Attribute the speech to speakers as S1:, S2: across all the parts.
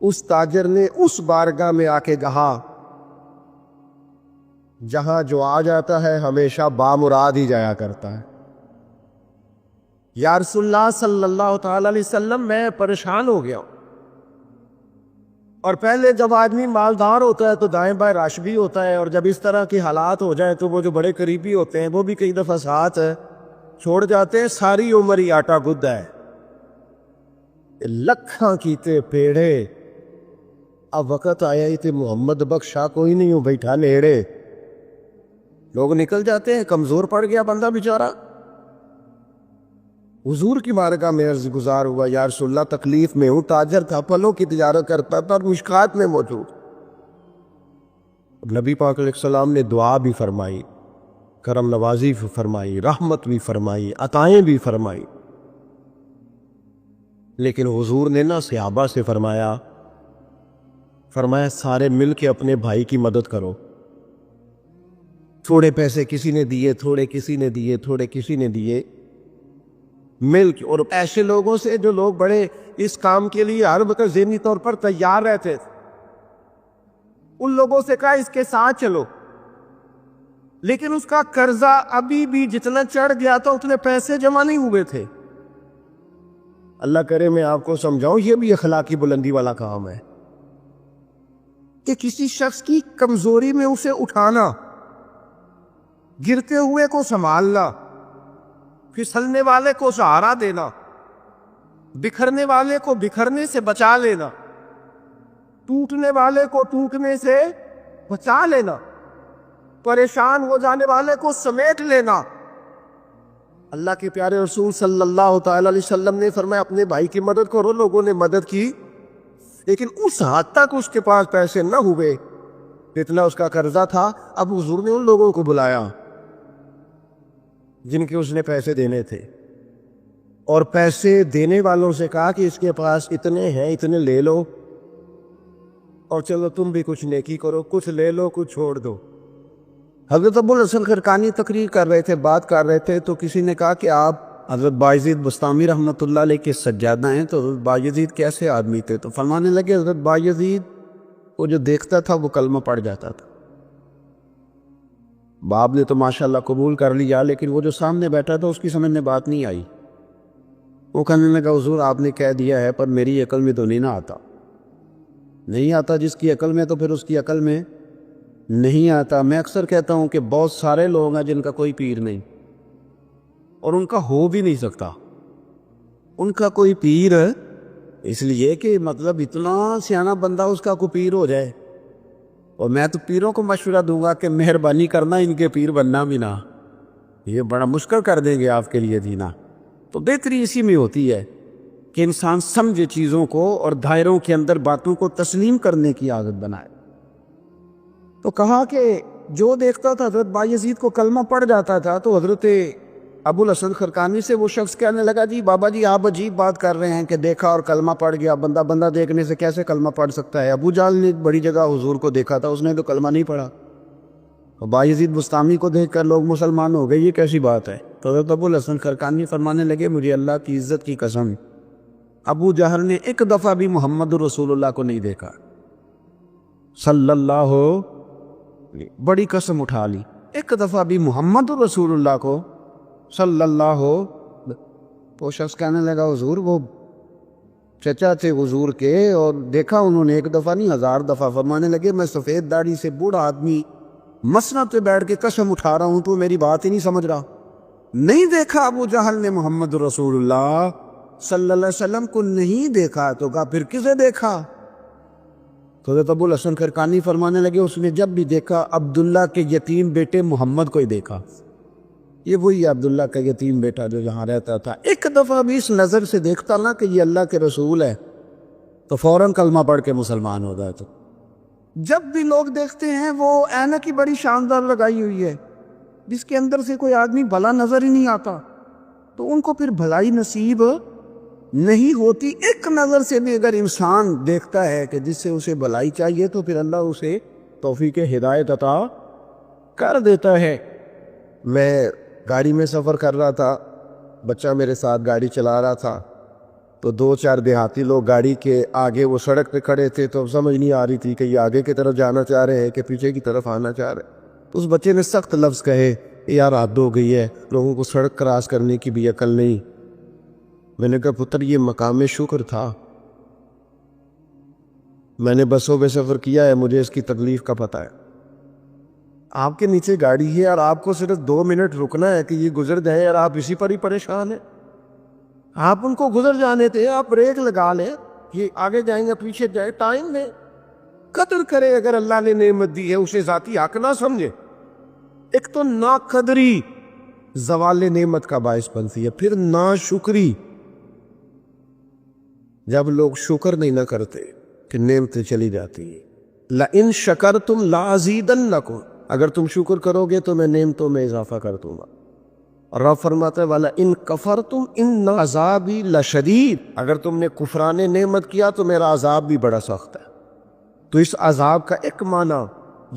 S1: اس تاجر نے اس بارگاہ میں آ کے کہا جہاں جو آ جاتا ہے ہمیشہ بامراد ہی جایا کرتا ہے. یا رسول اللہ صلی اللہ تعالی علیہ وسلم میں پریشان ہو گیا ہوں. اور پہلے جب آدمی مالدار ہوتا ہے تو دائیں بائیں رش بھی ہوتا ہے، اور جب اس طرح کے حالات ہو جائیں تو وہ جو بڑے قریبی ہوتے ہیں وہ بھی کئی دفعہ ساتھ چھوڑ جاتے ہیں. ساری عمر ہی آٹا گدھا ہے، لکھاں کیتے پیڑے. اب وقت آیا ہی تے محمد بخشا کوئی نہیں ہو بیٹھا نیڑے. لوگ نکل جاتے ہیں، کمزور پڑ گیا بندہ بیچارہ. حضور کی بارگاہ میں عرض گزار ہوا یا رسول اللہ تکلیف میں ہوں. تاجر تھا، پھلوں کی تجارت کرتا تھا اور مشکات میں موجود. نبی پاک علیہ السلام نے دعا بھی فرمائی، کرم نوازی بھی فرمائی، رحمت بھی فرمائی، عطائیں بھی فرمائی. لیکن حضور نے نا صحابہ سے فرمایا سارے مل کے اپنے بھائی کی مدد کرو. تھوڑے پیسے کسی نے دیے، تھوڑے کسی نے دیے، تھوڑے کسی نے دیے، مل کے. اور ایسے لوگوں سے جو لوگ بڑے اس کام کے لیے ہر وقت ذہنی طور پر تیار رہتے تھے، ان لوگوں سے کہا اس کے ساتھ چلو. لیکن اس کا قرضہ ابھی بھی جتنا چڑھ گیا تھا اتنے پیسے جمع نہیں ہوئے تھے. اللہ کرے میں آپ کو سمجھاؤں، یہ بھی اخلاقی بلندی والا کام ہے کہ کسی شخص کی کمزوری میں اسے اٹھانا، گرتے ہوئے کو سنبھالنا، پھسلنے والے کو سہارا دینا، بکھرنے والے کو بکھرنے سے بچا لینا، ٹوٹنے والے کو ٹوٹنے سے بچا لینا، پریشان ہو جانے والے کو سمیٹ لینا. اللہ کے پیارے رسول صلی اللہ تعالی علیہ وسلم نے فرمایا اپنے بھائی کی مدد کرو. لوگوں نے مدد کی، لیکن اس حد تک اس کے پاس پیسے نہ ہوئے جتنا اس کا قرضہ تھا. اب حضور نے ان لوگوں کو بلایا جن کے اس نے پیسے دینے تھے، اور پیسے دینے والوں سے کہا کہ اس کے پاس اتنے ہیں، اتنے لے لو، اور چلو تم بھی کچھ نیکی کرو، کچھ لے لو کچھ چھوڑ دو. حضرت ابو الحسن خرقانی تقریر کر رہے تھے، بات کر رہے تھے، تو کسی نے کہا کہ آپ حضرت بایزید بستامی رحمۃ اللہ علیہ کے سجادہ ہیں، تو حضرت بایزید کیسے آدمی تھے؟ تو فرمانے لگے حضرت بایزید کو جو دیکھتا تھا وہ کلمہ پڑھ جاتا تھا. باپ نے تو ماشاءاللہ قبول کر لیا، لیکن وہ جو سامنے بیٹھا تھا اس کی سمجھ میں بات نہیں آئی. وہ کہنے لگا حضور آپ نے کہہ دیا ہے پر میری عقل میں تو نہیں آتا. نہیں آتا جس کی عقل میں، تو پھر اس کی عقل میں نہیں آتا. میں اکثر کہتا ہوں کہ بہت سارے لوگ ہیں جن کا کوئی پیر نہیں، اور ان کا ہو بھی نہیں سکتا. ان کا کوئی پیر اس لیے کہ مطلب اتنا سیانا بندہ اس کا کوئی پیر ہو جائے. اور میں تو پیروں کو مشورہ دوں گا کہ مہربانی کرنا ان کے پیر بننا بھی نہ، یہ بڑا مشکل کر دیں گے آپ کے لیے جینا. تو بہتری اسی میں ہوتی ہے کہ انسان سمجھے چیزوں کو اور دائروں کے اندر باتوں کو تسلیم کرنے کی عادت بنائے. تو کہا کہ جو دیکھتا تھا حضرت بایزید کو کلمہ پڑھ جاتا تھا. تو حضرت ابو الحسن خرقانی سے وہ شخص کہنے لگا جی بابا جی آپ عجیب بات کر رہے ہیں کہ دیکھا اور کلمہ پڑھ گیا. بندہ دیکھنے سے کیسے کلمہ پڑھ سکتا ہے؟ ابو جہل نے بڑی جگہ حضور کو دیکھا تھا، اس نے تو کلمہ نہیں پڑھا. اور بایزید بستامی کو دیکھ کر لوگ مسلمان ہو گئے، یہ کیسی بات ہے؟ تو حضرت ابو الحسن خرقانی فرمانے لگے مجھے اللہ کی عزت کی قسم، ابو جہل نے ایک دفعہ بھی محمد رسول اللہ کو نہیں دیکھا صلی اللہ، بڑی قسم اٹھا لی، ایک دفعہ بھی محمد رسول اللہ کو صلی اللہ. وہ شخص کہنے لگا حضور وہ چچا تھے حضور کے، اور دیکھا انہوں نے ایک دفعہ نہیں 1000 دفعہ. فرمانے لگے میں سفید داڑھی سے بوڑھا آدمی مسند پہ بیٹھ کے قسم اٹھا رہا ہوں، تو میری بات ہی نہیں سمجھ رہا. نہیں دیکھا ابو جہل نے محمد رسول اللہ صلی اللہ علیہ وسلم کو، نہیں دیکھا. تو کہا پھر کسے دیکھا؟ تو حضرت ابو الحسن خرقانی فرمانے لگے اس نے جب بھی دیکھا عبداللہ کے یتیم بیٹے محمد کو ہی دیکھا. یہ وہی عبداللہ کا یتیم بیٹا جو جہاں رہتا تھا. ایک دفعہ بھی اس نظر سے دیکھتا نا کہ یہ اللہ کے رسول ہے تو فوراً کلمہ پڑھ کے مسلمان ہو جاتا. جب بھی لوگ دیکھتے ہیں وہ اینک کی بڑی شاندار لگائی ہوئی ہے جس کے اندر سے کوئی آدمی بھلا نظر ہی نہیں آتا، تو ان کو پھر بھلائی نصیب نہیں ہوتی. ایک نظر سے بھی اگر انسان دیکھتا ہے کہ جس سے اسے بھلائی چاہیے تو پھر اللہ اسے توفیق ہدایت عطا کر دیتا ہے. میں گاڑی میں سفر کر رہا تھا، بچہ میرے ساتھ گاڑی چلا رہا تھا. تو دو چار دیہاتی لوگ گاڑی کے آگے وہ سڑک پہ کھڑے تھے، تو سمجھ نہیں آ رہی تھی کہ یہ آگے کی طرف جانا چاہ رہے ہیں کہ پیچھے کی طرف آنا چاہ رہے ہیں۔ تو اس بچے نے سخت لفظ کہے، یار حد ہو گئی ہے، لوگوں کو سڑک کراس کرنے کی بھی عقل نہیں۔ میں نے کہا پتر یہ مقام شکر تھا، میں نے بسوں پہ سفر کیا ہے، مجھے اس کی تکلیف کا پتہ ہے۔ آپ کے نیچے گاڑی ہے اور آپ کو صرف 2 منٹ رکنا ہے کہ یہ گزر جائیں اور آپ اسی پر ہی پریشان ہیں۔ آپ ان کو گزر جانے تھے، آپ بریک لگا لیں، یہ آگے جائیں گے پیچھے جائیں، ٹائم میں قدر کرے۔ اگر اللہ نے نعمت دی ہے اسے ذاتی حق نہ سمجھے۔ ایک تو ناقدری زوال نعمت کا باعث بنتی ہے، پھر ناشکری جب لوگ شکر نہیں نہ کرتے کہ نعمتیں چلی جاتی ہیں۔ لَإِن شَكَرْتُمْ لَأَزِيدَنَّكُمْ، اگر تم شکر کرو گے تو میں نعمتوں میں اضافہ کر دوں گا۔ اور رب فرماتا ہے وَلَئِن كَفَرْتُمْ إِنَّ عَذَابِي لَشَدِيدٌ، اگر تم نے کفران نعمت کیا تو میرا عذاب بھی بڑا سخت ہے۔ تو اس عذاب کا ایک معنی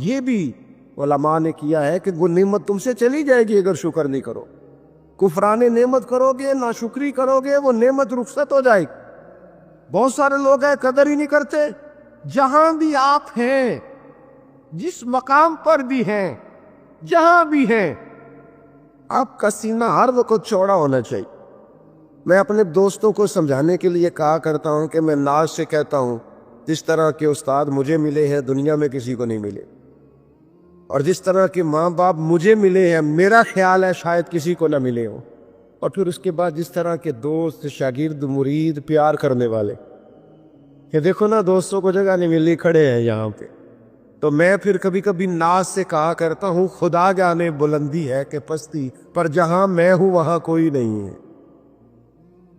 S1: یہ بھی علماء نے کیا ہے کہ وہ نعمت تم سے چلی جائے گی اگر شکر نہیں کرو۔ کفران نعمت کرو گے، ناشکری کرو گے، وہ نعمت رخصت ہو جائے گی۔ بہت سارے لوگ ہیں قدر ہی نہیں کرتے۔ جہاں بھی آپ ہیں، جس مقام پر بھی ہیں، جہاں بھی ہیں، آپ کا سینہ ہر وقت چوڑا ہونا چاہیے۔ میں اپنے دوستوں کو سمجھانے کے لیے کہا کرتا ہوں کہ میں ناز سے کہتا ہوں جس طرح کے استاد مجھے ملے ہیں دنیا میں کسی کو نہیں ملے، اور جس طرح کے ماں باپ مجھے ملے ہیں میرا خیال ہے شاید کسی کو نہ ملے ہوں، اور پھر اس کے بعد جس طرح کے دوست، شاگرد، مرید، پیار کرنے والے، کہ دیکھو نا دوستوں کو جگہ نہیں ملی، کھڑے ہیں یہاں پہ۔ تو میں پھر کبھی کبھی ناز سے کہا کرتا ہوں خدا جانے بلندی ہے کہ پستی، پر جہاں میں ہوں وہاں کوئی نہیں ہے۔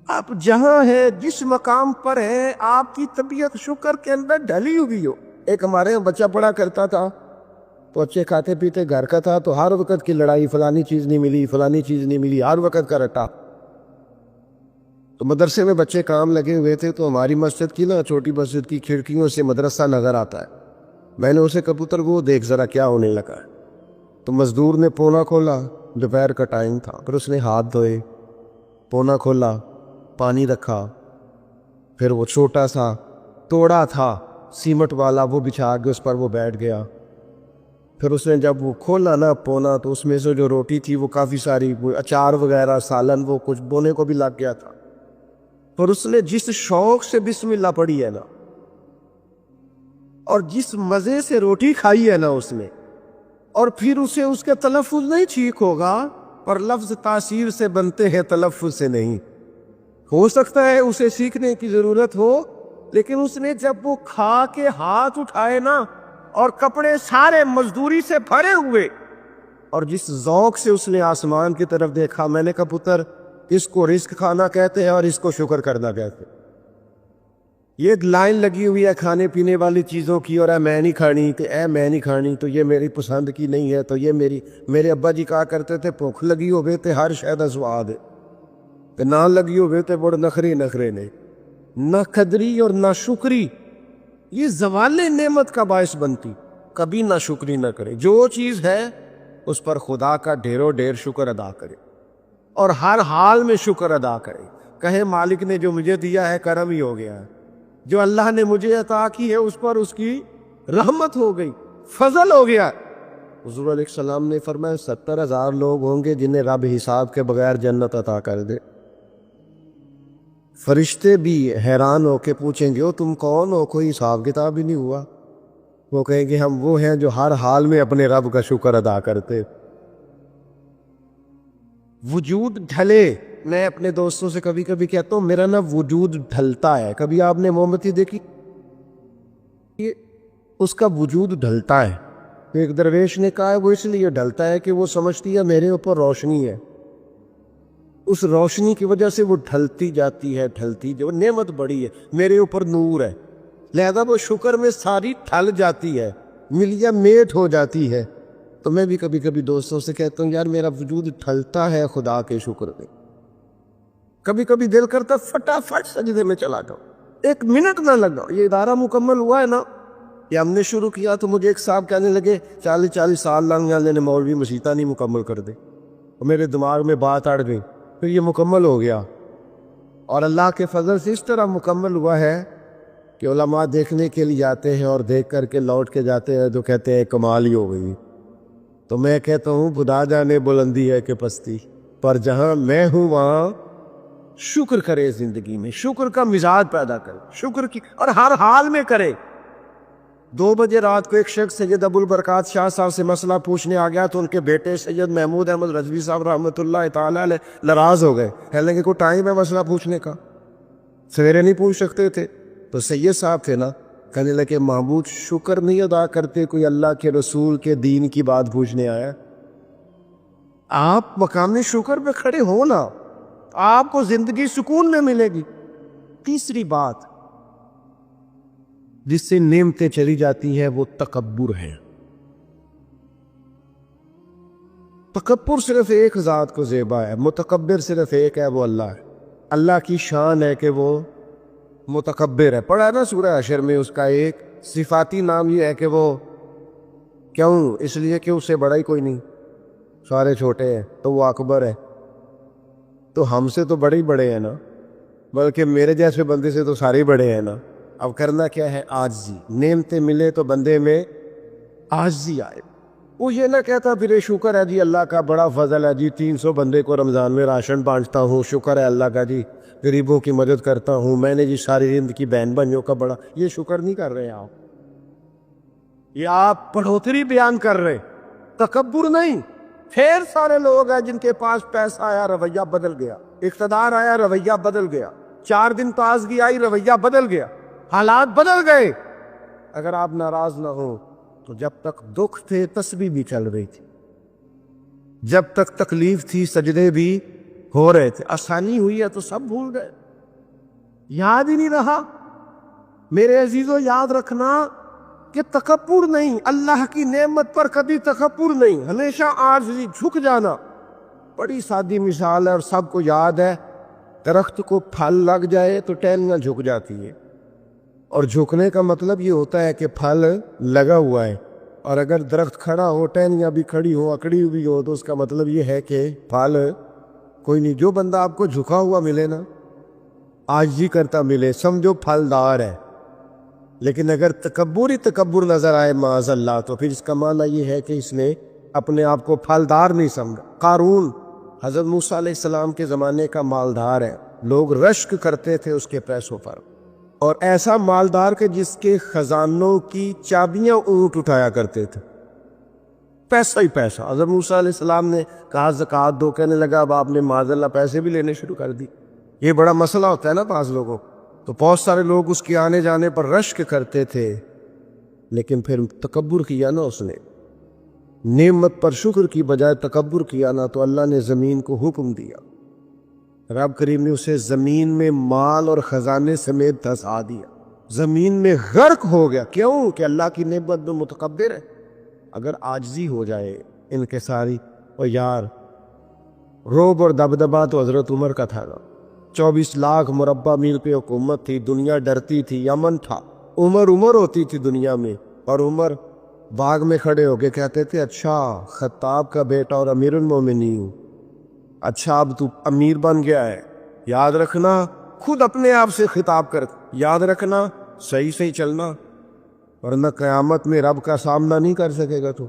S1: آپ جہاں ہیں، جس مقام پر ہیں، آپ کی طبیعت شکر کے اندر ڈھلی ہوئی ہو۔ ایک ہمارے یہاں بچہ پڑھا کرتا تھا تو اچھے کھاتے پیتے گھر کا تھا، تو ہر وقت کی لڑائی، فلانی چیز نہیں ملی، فلانی چیز نہیں ملی، ہر وقت کا رٹا۔ تو مدرسے میں بچے کام لگے ہوئے تھے، تو ہماری مسجد کی نا چھوٹی مسجد کی کھڑکیوں سے مدرسہ نظر آتا ہے۔ میں نے اسے کبوتر کو دیکھ ذرا کیا ہونے لگا ہے۔ تو مزدور نے پونا کھولا، دوپہر کا ٹائم تھا، پھر اس نے ہاتھ دھوئے، پونا کھولا، پانی رکھا، پھر وہ چھوٹا سا توڑا تھا سیمٹ والا وہ بچھا کے اس پر وہ بیٹھ گیا۔ پھر اس نے جب وہ کھولا نا پونا، تو اس میں سے جو روٹی تھی وہ کافی ساری، وہ اچار وغیرہ سالن وہ کچھ بونے کو بھی لگ گیا تھا۔ اور اس نے جس شوق سے بسم اللہ پڑھی ہے نا، اور جس مزے سے روٹی کھائی ہے نا اس نے، اور پھر اسے اس کا تلفظ نہیں ٹھیک ہوگا، پر لفظ تاثیر سے بنتے ہیں تلفظ سے نہیں۔ ہو سکتا ہے اسے سیکھنے کی ضرورت ہو، لیکن اس نے جب وہ کھا کے ہاتھ اٹھائے نا، اور کپڑے سارے مزدوری سے بھرے ہوئے، اور جس ذوق سے اس نے آسمان کی طرف دیکھا، میں نے کہا پتر اس کو رزق کھانا کہتے ہیں اور اس کو شکر کرنا کہتے ہیں۔ یہ ایک لائن لگی ہوئی ہے کھانے پینے والی چیزوں کی، اور اے میں نہیں کھانی، کہ اے میں نہیں کھانی تو یہ میری پسند کی نہیں ہے، تو یہ میرے ابا جی کہا کرتے تھے بھوک لگی ہوئے تھے ہر شے دا سواد ہے، کہ نہ لگی ہوئے تھے بڑے نخرے نے۔ نہ قدری اور نہ شکری یہ زوال نعمت کا باعث بنتی۔ کبھی نہ شکری نہ کرے، جو چیز ہے اس پر خدا کا ڈھیروں ڈھیر شکر ادا کرے، اور ہر حال میں شکر ادا کرے۔ کہے مالک نے جو مجھے دیا ہے کرم ہی ہو گیا ہے، جو اللہ نے مجھے عطا کی ہے اس پر اس کی رحمت ہو گئی، فضل ہو گیا۔ حضور علیہ السلام نے فرمایا 70,000 لوگ ہوں گے جنہیں رب حساب کے بغیر جنت عطا کر دے۔ فرشتے بھی حیران ہو کے پوچھیں گے او تم کون ہو، کوئی حساب کتاب ہی نہیں ہوا؟ وہ کہیں گے ہم وہ ہیں جو ہر حال میں اپنے رب کا شکر ادا کرتے۔ وجود ڈھلے، میں اپنے دوستوں سے کبھی کبھی کہتا ہوں میرا نا وجود ڈھلتا ہے۔ کبھی آپ نے موم بتی دیکھی؟ اس کا وجود ڈھلتا ہے۔ ایک درویش نے کہا ہے وہ اس لیے ڈھلتا ہے کہ وہ سمجھتی ہے میرے اوپر روشنی ہے، اس روشنی کی وجہ سے وہ ڈھلتی جاتی ہے، جو نعمت بڑی ہے، میرے اوپر نور ہے، لہذا وہ شکر میں ساری ڈھل جاتی ہے، ملیا میٹ ہو جاتی ہے۔ تو میں بھی کبھی کبھی دوستوں سے کہتا ہوں یار میرا وجود ڈھلتا ہے خدا کے شکر میں۔ کبھی کبھی دل کرتا فٹافٹ سجدے میں چلا جاؤ، 1 منٹ نہ لگاؤ۔ یہ ادارہ مکمل ہوا ہے نا، یہ ہم نے شروع کیا تو مجھے ایک صاحب کہنے لگے 40 سال لگ جانے نے مولوی مسیطہ نہیں مکمل کر دے، اور میرے دماغ میں بات اڑ گئی، پھر یہ مکمل ہو گیا۔ اور اللہ کے فضل سے اس طرح مکمل ہوا ہے کہ علماء دیکھنے کے لیے جاتے ہیں اور دیکھ کر کے لوٹ کے جاتے ہیں تو کہتے ہیں کمال ہی ہو گئی. تو میں کہتا ہوں خدا جانے بلندی ہے کہ پستی، پر جہاں میں ہوں وہاں شکر کرے، زندگی میں شکر کا مزاج پیدا کرے، شکر کی، اور ہر حال میں کرے. 2 بجے رات کو ایک شخص سید ابو البرکات شاہ صاحب سے مسئلہ پوچھنے آ گیا تو ان کے بیٹے سید محمود احمد رضوی صاحب رحمۃ اللہ تعالی علیہ ناراض ہو گئے، حالانکہ کوئی ٹائم ہے مسئلہ پوچھنے کا، سویرے نہیں پوچھ سکتے تھے. تو سید صاحب تھے نا، کہنے لگے محمود شکر نہیں ادا کرتے، کوئی اللہ کے رسول کے دین کی بات پوچھنے آیا. آپ مقام شکر پہ کھڑے ہو نا، آپ کو زندگی سکون میں ملے گی. تیسری بات جس سے نعمتیں چلی جاتی ہے وہ تکبر ہے. تکبر صرف ایک ذات کو زیبا ہے، متکبر صرف ایک ہے، وہ اللہ ہے. اللہ کی شان ہے کہ وہ متکبر ہے. پڑھا ہے نا سورہ حشر میں، اس کا ایک صفاتی نام یہ ہے کہ وہ کیوں، اس لیے کہ اس سے بڑا ہی کوئی نہیں، سارے چھوٹے ہیں تو وہ اکبر ہے. تو ہم سے تو بڑے ہی بڑے ہیں نا، بلکہ میرے جیسے بندے سے تو سارے بڑے ہیں نا. اب کرنا کیا ہے؟ عاجزی. نعمتیں ملے تو بندے میں عاجزی آئے. وہ یہ نہ کہتا پھر شکر ہے جی اللہ کا بڑا فضل ہے جی، 300 بندے کو رمضان میں راشن بانٹتا ہوں، شکر ہے اللہ کا جی، غریبوں کی مدد کرتا ہوں، میں نے جی ساری زندگی بہن بھائیوں کا بڑا. یہ شکر نہیں کر رہے آپ، یہ آپ بڑھوتری بیان کر رہے، تکبر نہیں. پھر سارے لوگ ہیں جن کے پاس پیسہ آیا رویہ بدل گیا، اقتدار آیا رویہ بدل گیا، 4 دن تازگی آئی رویہ بدل گیا، حالات بدل گئے. اگر آپ ناراض نہ ہوں تو جب تک دکھ تھے تسبیح بھی چل رہی تھی، جب تک تکلیف تھی سجدے بھی ہو رہے تھے. آسانی ہوئی ہے تو سب بھول گئے، یاد ہی نہیں رہا. میرے عزیزو یاد رکھنا کہ تکبر نہیں، اللہ کی نعمت پر کبھی تکبر نہیں، ہمیشہ عاجزی، جھک جانا. بڑی سادی مثال ہے اور سب کو یاد ہے. درخت کو پھل لگ جائے تو ٹہنیاں جھک جاتی ہے، اور جھکنے کا مطلب یہ ہوتا ہے کہ پھل لگا ہوا ہے. اور اگر درخت کھڑا ہو، ٹہنیاں بھی کھڑی ہو، اکڑی ہوئی ہو، تو اس کا مطلب یہ ہے کہ پھل کوئی نہیں. جو بندہ آپ کو جھکا ہوا ملے نا، عاجزی کرتا ملے، سمجھو پھلدار ہے. لیکن اگر تکبر ہی تکبر نظر آئے معاذ اللہ، تو پھر اس کا معنی یہ ہے کہ اس نے اپنے آپ کو پھلدار نہیں سمجھا. قارون حضرت موسیٰ علیہ السلام کے زمانے کا مالدار ہے، لوگ رشک کرتے تھے اس کے پیسوں پر، اور ایسا مالدار کہ جس کے خزانوں کی چابیاں اونٹ اٹھایا کرتے تھے. پیسہ ہی پیسہ. حضرت موسیٰ علیہ السلام نے کہا زکوٰۃ دو، کہنے لگا اب آپ نے معاذ اللہ پیسے بھی لینے شروع کر دی. یہ بڑا مسئلہ ہوتا ہے نا بعض لوگوں. تو بہت سارے لوگ اس کے آنے جانے پر رشک کرتے تھے، لیکن پھر تکبر کیا نا اس نے، نعمت پر شکر کی بجائے تکبر کیا نا، تو اللہ نے زمین کو حکم دیا، رب کریم نے اسے زمین میں مال اور خزانے سمیت دھسا دیا، زمین میں غرق ہو گیا. کیوں؟ کہ اللہ کی نعمت میں متکبر ہے. اگر عاجزی ہو جائے انکساری، اور یار روب اور دبدبا تو حضرت عمر کا تھا نا. 24 لاکھ مربع میل پہ حکومت تھی، دنیا ڈرتی تھی، امن تھا. عمر ہوتی تھی دنیا میں، اور عمر باغ میں کھڑے ہو کے کہتے تھے اچھا خطاب کا بیٹا اور امیر المومنین ہوں، اچھا اب تو امیر بن گیا ہے. یاد رکھنا، خود اپنے آپ سے خطاب کر، یاد رکھنا صحیح چلنا، ورنہ قیامت میں رب کا سامنا نہیں کر سکے گا. تو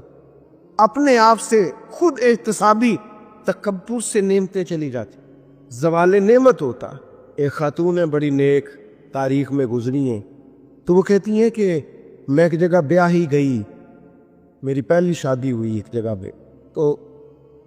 S1: اپنے آپ سے خود احتسابی. تکبر سے نعمتیں چلی جاتی، زوال نعمت ہوتا. ایک خاتون ہے بڑی نیک، تاریخ میں گزری ہیں، تو وہ کہتی ہیں کہ میں ایک جگہ بیاہ ہی گئی، میری پہلی شادی ہوئی ایک جگہ پہ، تو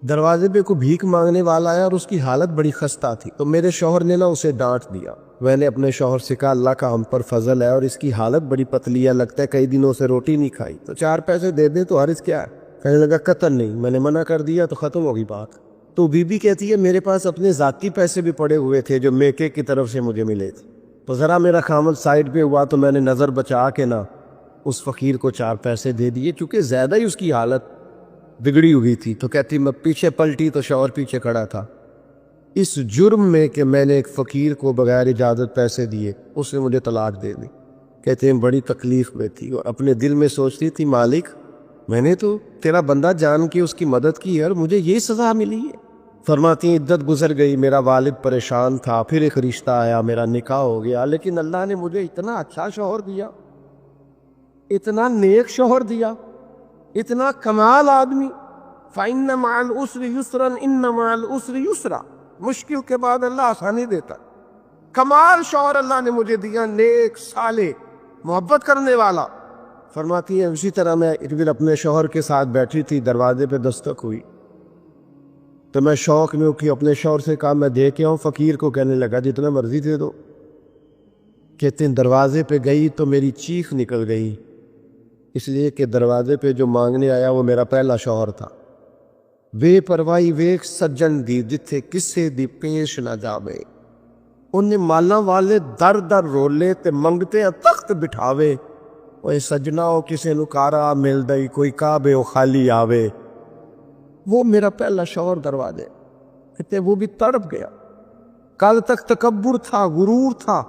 S1: دروازے پہ کوئی بھیک مانگنے والا آیا اور اس کی حالت بڑی خستہ تھی. تو میرے شوہر نے نا اسے ڈانٹ دیا. میں نے اپنے شوہر سے کہا اللہ کا ہم پر فضل ہے اور اس کی حالت بڑی پتلی ہے، لگتا ہے کئی دنوں سے روٹی نہیں کھائی، تو 4 پیسے دے دیں تو حرج کیا ہے؟ کہنے لگا قطن نہیں. میں نے منع کر دیا تو ختم ہوگی بات. تو بی بی کہتی ہے میرے پاس اپنے ذاتی پیسے بھی پڑے ہوئے تھے جو میکے کی طرف سے مجھے ملے تھے، تو ذرا میرا خامد سائڈ پہ ہوا تو میں نے نظر بچا کے نا اس فقیر کو 4 پیسے دے دیے، چونکہ زیادہ ہی اس کی حالت بگڑی ہوئی تھی. تو کہتی میں پیچھے پلٹی تو شوہر پیچھے کھڑا تھا، اس جرم میں کہ میں نے ایک فقیر کو بغیر اجازت پیسے دیے، اس نے مجھے طلاق دے دی. کہتے ہیں بڑی تکلیف میں تھی اور اپنے دل میں سوچتی تھی مالک میں نے تو تیرا بندہ جان کے اس کی مدد کی ہے اور مجھے یہ سزا ملی ہے. فرماتی ہیں عدت گزر گئی، میرا والد پریشان تھا، پھر ایک رشتہ آیا، میرا نکاح ہو گیا، لیکن اللہ نے مجھے اتنا اچھا شوہر دیا، اتنا نیک شوہر دیا، اتنا کمال آدمی۔ فَإِنَّ مَعَ الْعُسْرِ يُسْرًا إِنَّ مَعَ الْعُسْرِ يُسْرًا، مشکل کے بعد اللہ آسانی دیتا۔ کمال شوہر اللہ نے مجھے دیا، نیک، صالح، محبت کرنے والا۔ فرماتی ہے اسی طرح میں ایک دن اپنے شوہر کے ساتھ بیٹھی تھی، دروازے پہ دستک ہوئی تو میں شوق میں اٹھی، اپنے شوہر سے کہا میں دے کے آؤں؟ فقیر کو کہنے لگا جتنا مرضی دے دو۔ کہتے ہیں دروازے پہ گئی تو میری چیخ نکل گئی، اس لیے کہ دروازے پہ جو مانگنے آیا وہ میرا پہلا شوہر تھا۔ بے پرواہی ویک سجن دی جتھے کسے دی پیش نہ جاوے، انہیں مالاں والے در در رولے تے منگتے تخت بٹھاوے، وہ سجنا ہو کسے نو کارا مل دئی، کوئی کعبے ہو خالی آوے۔ وہ میرا پہلا شوہر دروازے، کہتے وہ بھی تڑپ گیا۔ کل تک تکبر تھا، غرور تھا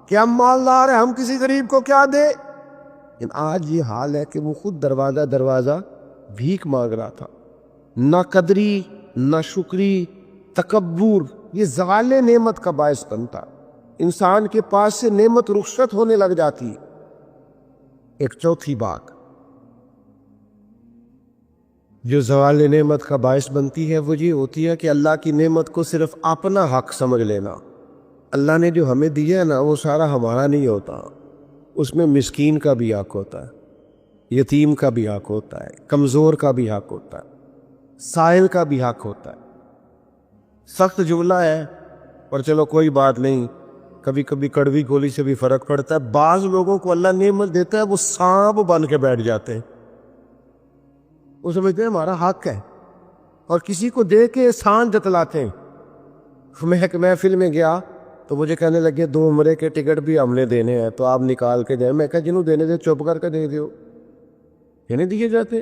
S1: کہ ہم مالدار ہیں، ہم کسی غریب کو کیا دے، لیکن آج یہ حال ہے کہ وہ خود دروازہ دروازہ بھیک مانگ رہا تھا۔ نہ قدری، نہ شکری، تکبر، یہ زوال نعمت کا باعث بنتا۔ انسان کے پاس سے نعمت رخصت ہونے لگ جاتی۔ ایک چوتھی بات جو زوال نعمت کا باعث بنتی ہے وہ یہ ہوتی ہے کہ اللہ کی نعمت کو صرف اپنا حق سمجھ لینا۔ اللہ نے جو ہمیں دیا ہے نا وہ سارا ہمارا نہیں ہوتا، اس میں مسکین کا بھی حق ہوتا ہے، یتیم کا بھی حق ہوتا ہے، کمزور کا بھی حق ہوتا ہے، سائل کا بھی حق ہوتا ہے۔ سخت جملہ ہے پر چلو کوئی بات نہیں، کبھی کبھی کڑوی گولی سے بھی فرق پڑتا ہے۔ بعض لوگوں کو اللہ نعمت دیتا ہے وہ سانپ بن کے بیٹھ جاتے ہیں، وہ سمجھتے ہیں ہمارا حق ہے، اور کسی کو دے کے احسان جتلاتے ہیں۔ میں ایک محفل میں گیا تو مجھے کہنے لگے 2 عمرے کے ٹکٹ بھی ہم نے دینے ہیں تو آپ نکال کے دیں۔ میں کہا جنہوں دینے دے چپ کر کے دے دیو، یہ نہیں دیے جاتے۔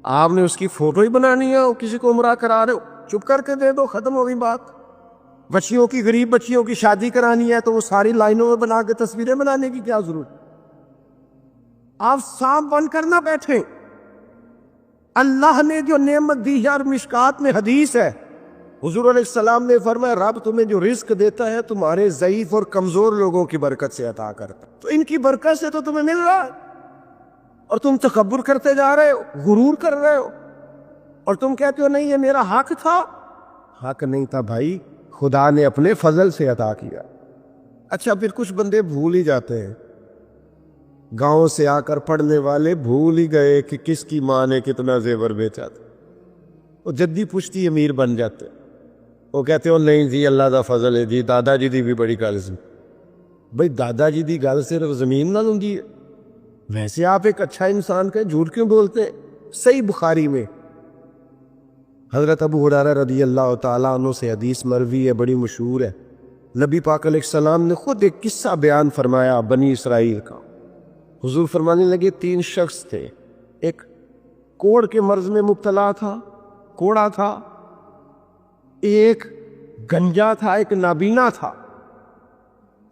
S1: آپ نے اس کی فوٹو ہی بنانی ہے، کسی کو عمرہ کرا رہے ہو چپ کر کے دے دو، ختم ہو گئی بات۔ بچیوں کی، غریب بچیوں کی شادی کرانی ہے تو وہ ساری لائنوں میں بنا کے تصویریں بنانے کی کیا ضرورت؟ آپ سانپ بن کر نہ بیٹھیں۔ اللہ نے جو نعمت دی ہے، اور مشکات میں حدیث ہے، حضور علیہ السلام نے فرمایا رب تمہیں جو رزق دیتا ہے تمہارے ضعیف اور کمزور لوگوں کی برکت سے عطا کرتا ہے، تو ان کی برکت سے تو تمہیں مل رہا ہے، اور تم تکبر کرتے جا رہے ہو، غرور کر رہے ہو، اور تم کہتے ہو نہیں یہ میرا حق تھا۔ حق نہیں تھا بھائی، خدا نے اپنے فضل سے عطا کیا۔ اچھا پھر کچھ بندے بھول ہی جاتے ہیں، گاؤں سے آ کر پڑھنے والے بھول ہی گئے کہ کس کی ماں نے کتنا زیور بیچا تھا۔ وہ جدی پشتی امیر بن جاتے، وہ کہتے ہو نہیں جی اللہ دا فضل ہے جی، دادا جی دی بھی بڑی گل سی۔ بھائی دادا جی دی گل صرف زمین نہ ہوندی ہے؟ ویسے آپ ایک اچھا انسان کا جھوٹ کیوں بولتے ہیں؟ صحیح بخاری میں حضرت ابو ہریرہ رضی اللہ تعالیٰ عنہ سے حدیث مروی ہے، بڑی مشہور ہے۔ نبی پاک علیہ السلام نے خود ایک قصہ بیان فرمایا بنی اسرائیل کا۔ حضور فرمانے لگے 3 شخص تھے، ایک کوڑ کے مرض میں مبتلا تھا، کوڑا تھا، ایک گنجا تھا، ایک نابینا تھا،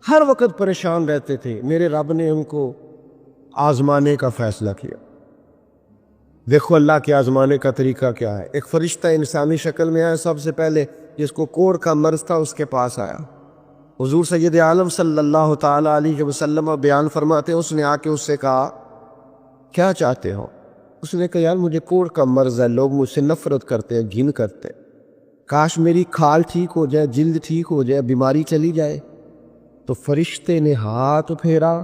S1: ہر وقت پریشان رہتے تھے۔ میرے رب نے ان کو آزمانے کا فیصلہ کیا۔ دیکھو اللہ کے آزمانے کا طریقہ کیا ہے۔ ایک فرشتہ انسانی شکل میں آیا، سب سے پہلے جس کو کوڑ کا مرض تھا اس کے پاس آیا۔ حضور سید عالم صلی اللہ تعالیٰ علیہ وسلم بیان فرماتے ہیں، اس نے آ کے اس سے کہا کیا چاہتے ہو؟ اس نے کہا یار مجھے کوڑ کا مرض ہے، لوگ مجھ سے نفرت کرتے ہیں، گھن کرتے ہیں، کاش میری کھال ٹھیک ہو جائے، جلد ٹھیک ہو جائے، بیماری چلی جائے۔ تو فرشتے نے ہاتھ پھیرا،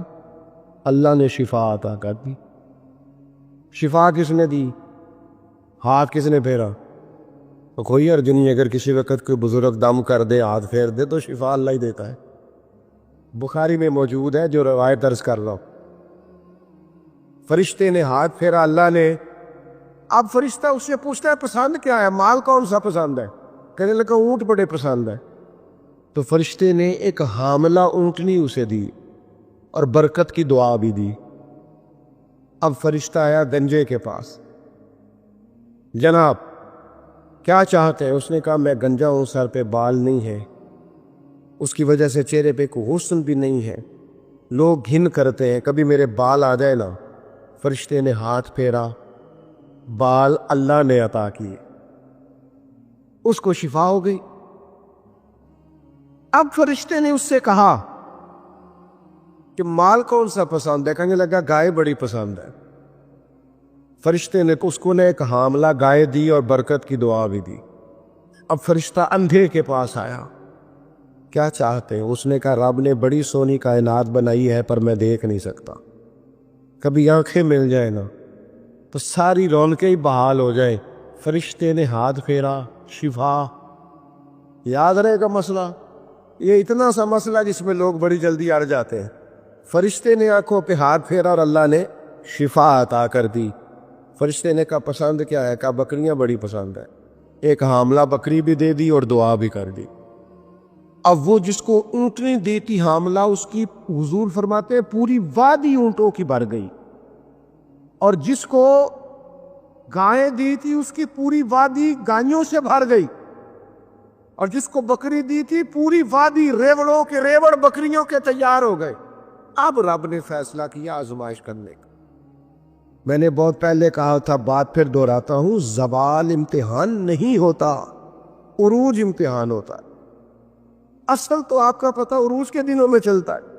S1: اللہ نے شفا عطا کر دی۔ شفا کس نے دی؟ ہاتھ کس نے پھیرا؟ تو کوئی حرج نہیں، اگر کسی وقت کوئی بزرگ دم کر دے، ہاتھ پھیر دے تو شفا اللہ ہی دیتا ہے۔ بخاری میں موجود ہے، جو روایت درج کر رہا ہوں۔ فرشتے نے ہاتھ پھیرا، اللہ نے۔ اب فرشتہ اس سے پوچھتا ہے پسند کیا ہے، مال کون سا پسند ہے؟ کہنے لگا اونٹ بڑے پسند ہے۔ تو فرشتے نے ایک حاملہ اونٹنی اسے دی اور برکت کی دعا بھی دی۔ اب فرشتہ آیا گنجے کے پاس، جناب کیا چاہتے ہیں؟ اس نے کہا میں گنجا ہوں، سر پہ بال نہیں ہے، اس کی وجہ سے چہرے پہ کوئی حسن بھی نہیں ہے، لوگ گھن کرتے ہیں، کبھی میرے بال آ جائے نا۔ فرشتے نے ہاتھ پھیرا، بال اللہ نے عطا کیے۔ اس کو شفا ہو گئی۔ اب فرشتے نے اس سے کہا کہ مال کون سا پسند ہے؟ کہنے لگا گائے بڑی پسند ہے۔ فرشتے نے اس کو ایک حاملہ گائے دی اور برکت کی دعا بھی دی۔ اب فرشتہ اندھے کے پاس آیا، کیا چاہتے ہیں؟ اس نے کہا رب نے بڑی سونی کائنات بنائی ہے پر میں دیکھ نہیں سکتا، کبھی آنکھیں مل جائے نا تو ساری رونقیں ہی بحال ہو جائے۔ فرشتے نے ہاتھ پھیرا، شفا۔ یاد رہے گا مسئلہ، یہ اتنا سا مسئلہ جس میں لوگ بڑی جلدی اڑ جاتے ہیں۔ فرشتے نے آنکھوں پہ ہاتھ پھیرا اور اللہ نے شفا عطا کر دی۔ فرشتے نے کہا پسند کیا ہے؟ کہا بکریاں بڑی پسند ہے۔ ایک حاملہ بکری بھی دے دی اور دعا بھی کر دی۔ اب وہ جس کو اونٹنی دیتی حاملہ، اس کی حضور فرماتے ہیں پوری وادی اونٹوں کی بھر گئی، اور جس کو گائیں دی تھی اس کی پوری وادی گائیوں سے بھر گئی، اور جس کو بکری دی تھی پوری وادی ریوڑوں کے ریوڑ بکریوں کے تیار ہو گئے۔ اب رب نے فیصلہ کیا آزمائش کرنے کا۔ میں نے بہت پہلے کہا تھا، بات پھر دہراتا ہوں، زوال امتحان نہیں ہوتا، عروج امتحان ہوتا ہے۔ اصل تو آپ کا پتہ عروج کے دنوں میں چلتا ہے۔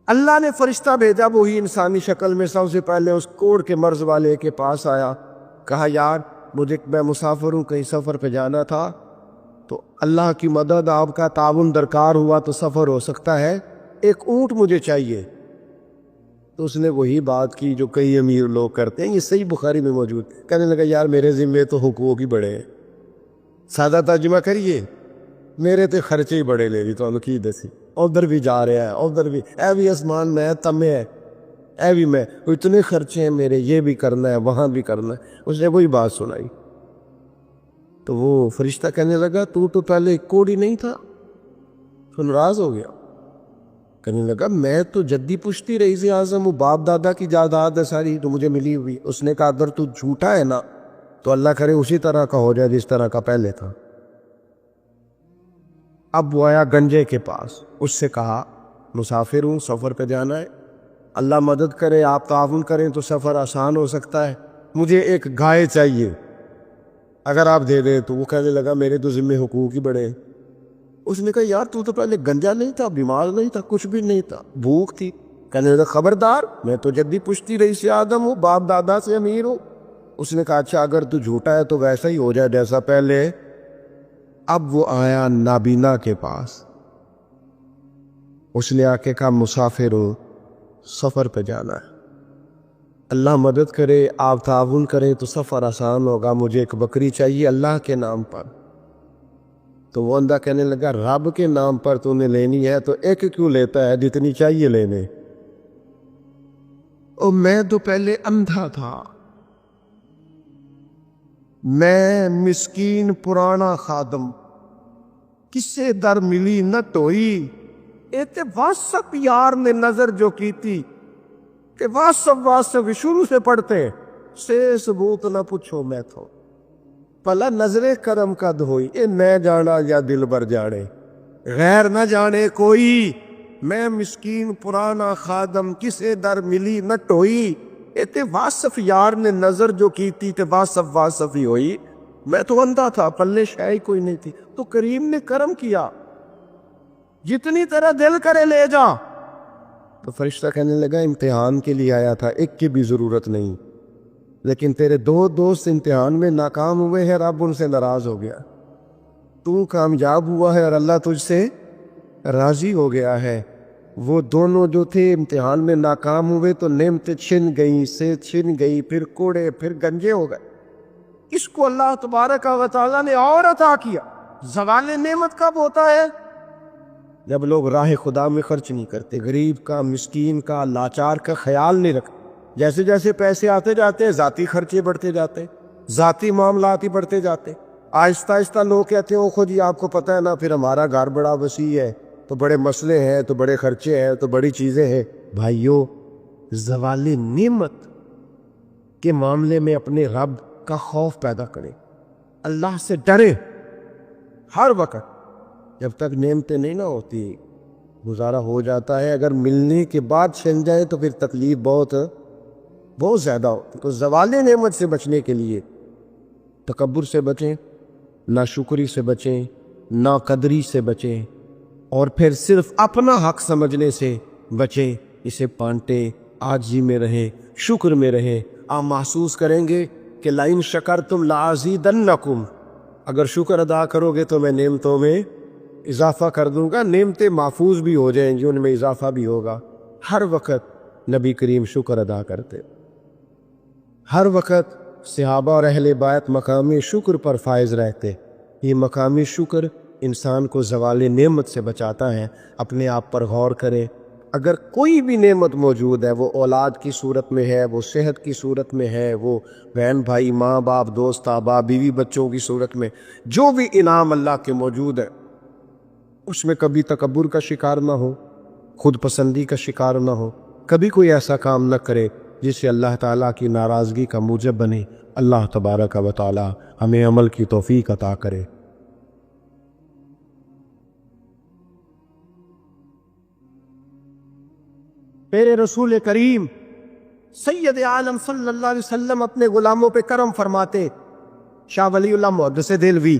S1: اللہ نے فرشتہ بھیجا، وہی انسانی شکل میں سب سے پہلے اس کوڑ کے مرض والے کے پاس آیا، کہا یار میں مسافر ہوں، کہیں سفر پہ جانا تھا، تو اللہ کی مدد آپ کا تعاون درکار ہوا تو سفر ہو سکتا ہے، ایک اونٹ مجھے چاہیے۔ تو اس نے وہی بات کی جو کئی امیر لوگ کرتے ہیں، یہ صحیح بخاری میں موجود۔ کہنے لگا یار میرے ذمے تو حقوق ہی بڑے ہیں، سادہ ترجمہ کریے، میرے تے خرچے ہی بڑے لے لی تو کی دسی، ادھر بھی جا رہا ہے، ادھر بھی، اے بھی آسمان میں تمہیں ہے، اے بھی میں، اتنے خرچے ہیں میرے، یہ بھی کرنا ہے وہاں بھی کرنا ہے۔ اس نے وہی بات سنائی تو وہ فرشتہ کہنے لگا تو پہلے کوڑی نہیں تھا؟ تو ناراض ہو گیا، کہنے لگا میں تو جدی پشتی رئیس اعظم ہوں، باپ دادا کی جائیداد ہے ساری تو مجھے ملی ہوئی۔ اس نے کہا اگر تو جھوٹا ہے نا تو اللہ کرے اسی طرح کا ہو جائے جس طرح کا پہلے تھا۔ اب وہ آیا گنجے کے پاس، اس سے کہا مسافر ہوں، سفر پہ جانا ہے، اللہ مدد کرے، آپ تعاون کریں تو سفر آسان ہو سکتا ہے، مجھے ایک گائے چاہیے، اگر آپ دے دیں تو۔ وہ کہنے لگا میرے تو ذمہ حقوق ہی بڑے ہیں۔ اس نے کہا یار تو پہلے گنجا نہیں تھا، بیمار نہیں تھا، کچھ بھی نہیں تھا، بھوک تھی۔ کہنے لگا خبردار، میں تو جدی پشتی رئیس آدم ہوں، باپ دادا سے امیر ہوں۔ اس نے کہا اچھا اگر تو جھوٹا ہے تو ویسا ہی ہو جائے جیسا پہلے۔ اب وہ آیا نابینا کے پاس، اس نے آ کے کہا مسافر ہو، سفر پہ جانا ہے، اللہ مدد کرے، آپ تعاون کریں تو سفر آسان ہوگا، مجھے ایک بکری چاہیے اللہ کے نام پر۔ تو وہ اندھا کہنے لگا رب کے نام پر تو نے لینی ہے تو ایک کیوں لیتا ہے جتنی چاہیے لینے۔ او میں تو پہلے اندھا تھا، میں مسکین پرانا خادم، کسے در ملی نہ ٹوئی، ایتے واسف یار نے نظر جو کی تھی کہ واسف شروع سے پڑھتے سے ثبوت نہ پوچھو میں تو پلا نظر کرم قد ہوئی، اے میں جانا یا دل بر جانے، غیر نہ جانے کوئی، میں مسکین پرانا خادم، کسے در ملی نہ ٹوئی، ایتے واسف یار نے نظر جو کی تھی تے واسف ہی ہوئی، میں تو اندھا تھا، پلے شے کوئی نہیں تھی، تو کریم نے کرم کیا، جتنی طرح دل کرے لے جا۔ تو فرشتہ کہنے لگا امتحان کے لیے آیا تھا، ایک کی بھی ضرورت نہیں، لیکن تیرے دو دوست امتحان میں ناکام ہوئے ہیں، رب ان سے ناراض ہو گیا، تو کامیاب ہوا ہے اور اللہ تجھ سے راضی ہو گیا ہے۔ وہ دونوں جو تھے امتحان میں ناکام ہوئے تو نعمتیں چھن گئیں، صحت چھن گئی، پھر کوڑے، پھر گنجے ہو گئے۔ اس کو اللہ تبارک و تعالیٰ نے اور عطا کیا۔ زوال نعمت کب ہوتا ہے؟ جب لوگ راہ خدا میں خرچ نہیں کرتے، غریب کا، مسکین کا، لاچار کا خیال نہیں رکھتے۔ جیسے جیسے پیسے آتے جاتے ہیں ذاتی خرچے بڑھتے جاتے، ذاتی معاملات ہی بڑھتے جاتے، آہستہ آہستہ لوگ کہتے ہیں وہ خود ہی آپ کو پتہ ہے نا، پھر ہمارا گھر بڑا وسیع ہے تو بڑے مسئلے ہیں، تو بڑے خرچے ہیں، تو بڑی چیزیں ہیں۔ بھائیو، زوال نعمت کے معاملے میں اپنے رب کا خوف پیدا کریں، اللہ سے ڈریں ہر وقت۔ جب تک نعمتیں نہیں نہ ہوتی گزارا ہو جاتا ہے، اگر ملنے کے بعد چھن جائے تو پھر تکلیف بہت زیادہ ہوتی ہے۔ تو زوال نعمت سے بچنے کے لیے تکبر سے بچیں،
S2: نہ شکری سے بچیں نہ قدری سے بچیں، اور پھر صرف اپنا حق سمجھنے سے بچیں۔ اسے پانٹیں، عاجزی میں رہیں، شکر میں رہیں۔ آپ محسوس کریں گے کہ لَئِن شَكَرْتُمْ لَأَزِيدَنَّكُمْ، اگر شکر ادا کرو گے تو میں نعمتوں میں اضافہ کر دوں گا۔ نعمتیں محفوظ بھی ہو جائیں گی، ان میں اضافہ بھی ہوگا۔ ہر وقت نبی کریم شکر ادا کرتے، ہر وقت صحابہ اور اہل بیت مقامی شکر پر فائز رہتے۔ یہ مقامی شکر انسان کو زوال نعمت سے بچاتا ہے۔ اپنے آپ پر غور کرے، اگر کوئی بھی نعمت موجود ہے، وہ اولاد کی صورت میں ہے، وہ صحت کی صورت میں ہے، وہ بہن بھائی ماں باپ دوست احباب بیوی بچوں کی صورت میں، جو بھی انعام اللہ کے موجود ہے، اس میں کبھی تکبر کا شکار نہ ہو، خود پسندی کا شکار نہ ہو، کبھی کوئی ایسا کام نہ کرے جس سے اللہ تعالیٰ کی ناراضگی کا موجب بنے۔ اللہ تبارک و تعالی ہمیں عمل کی توفیق عطا کرے۔ میرے رسول کریم سید عالم صلی اللہ علیہ وسلم اپنے غلاموں پہ کرم فرماتے۔ شاہ ولی اللہ محدث دہلوی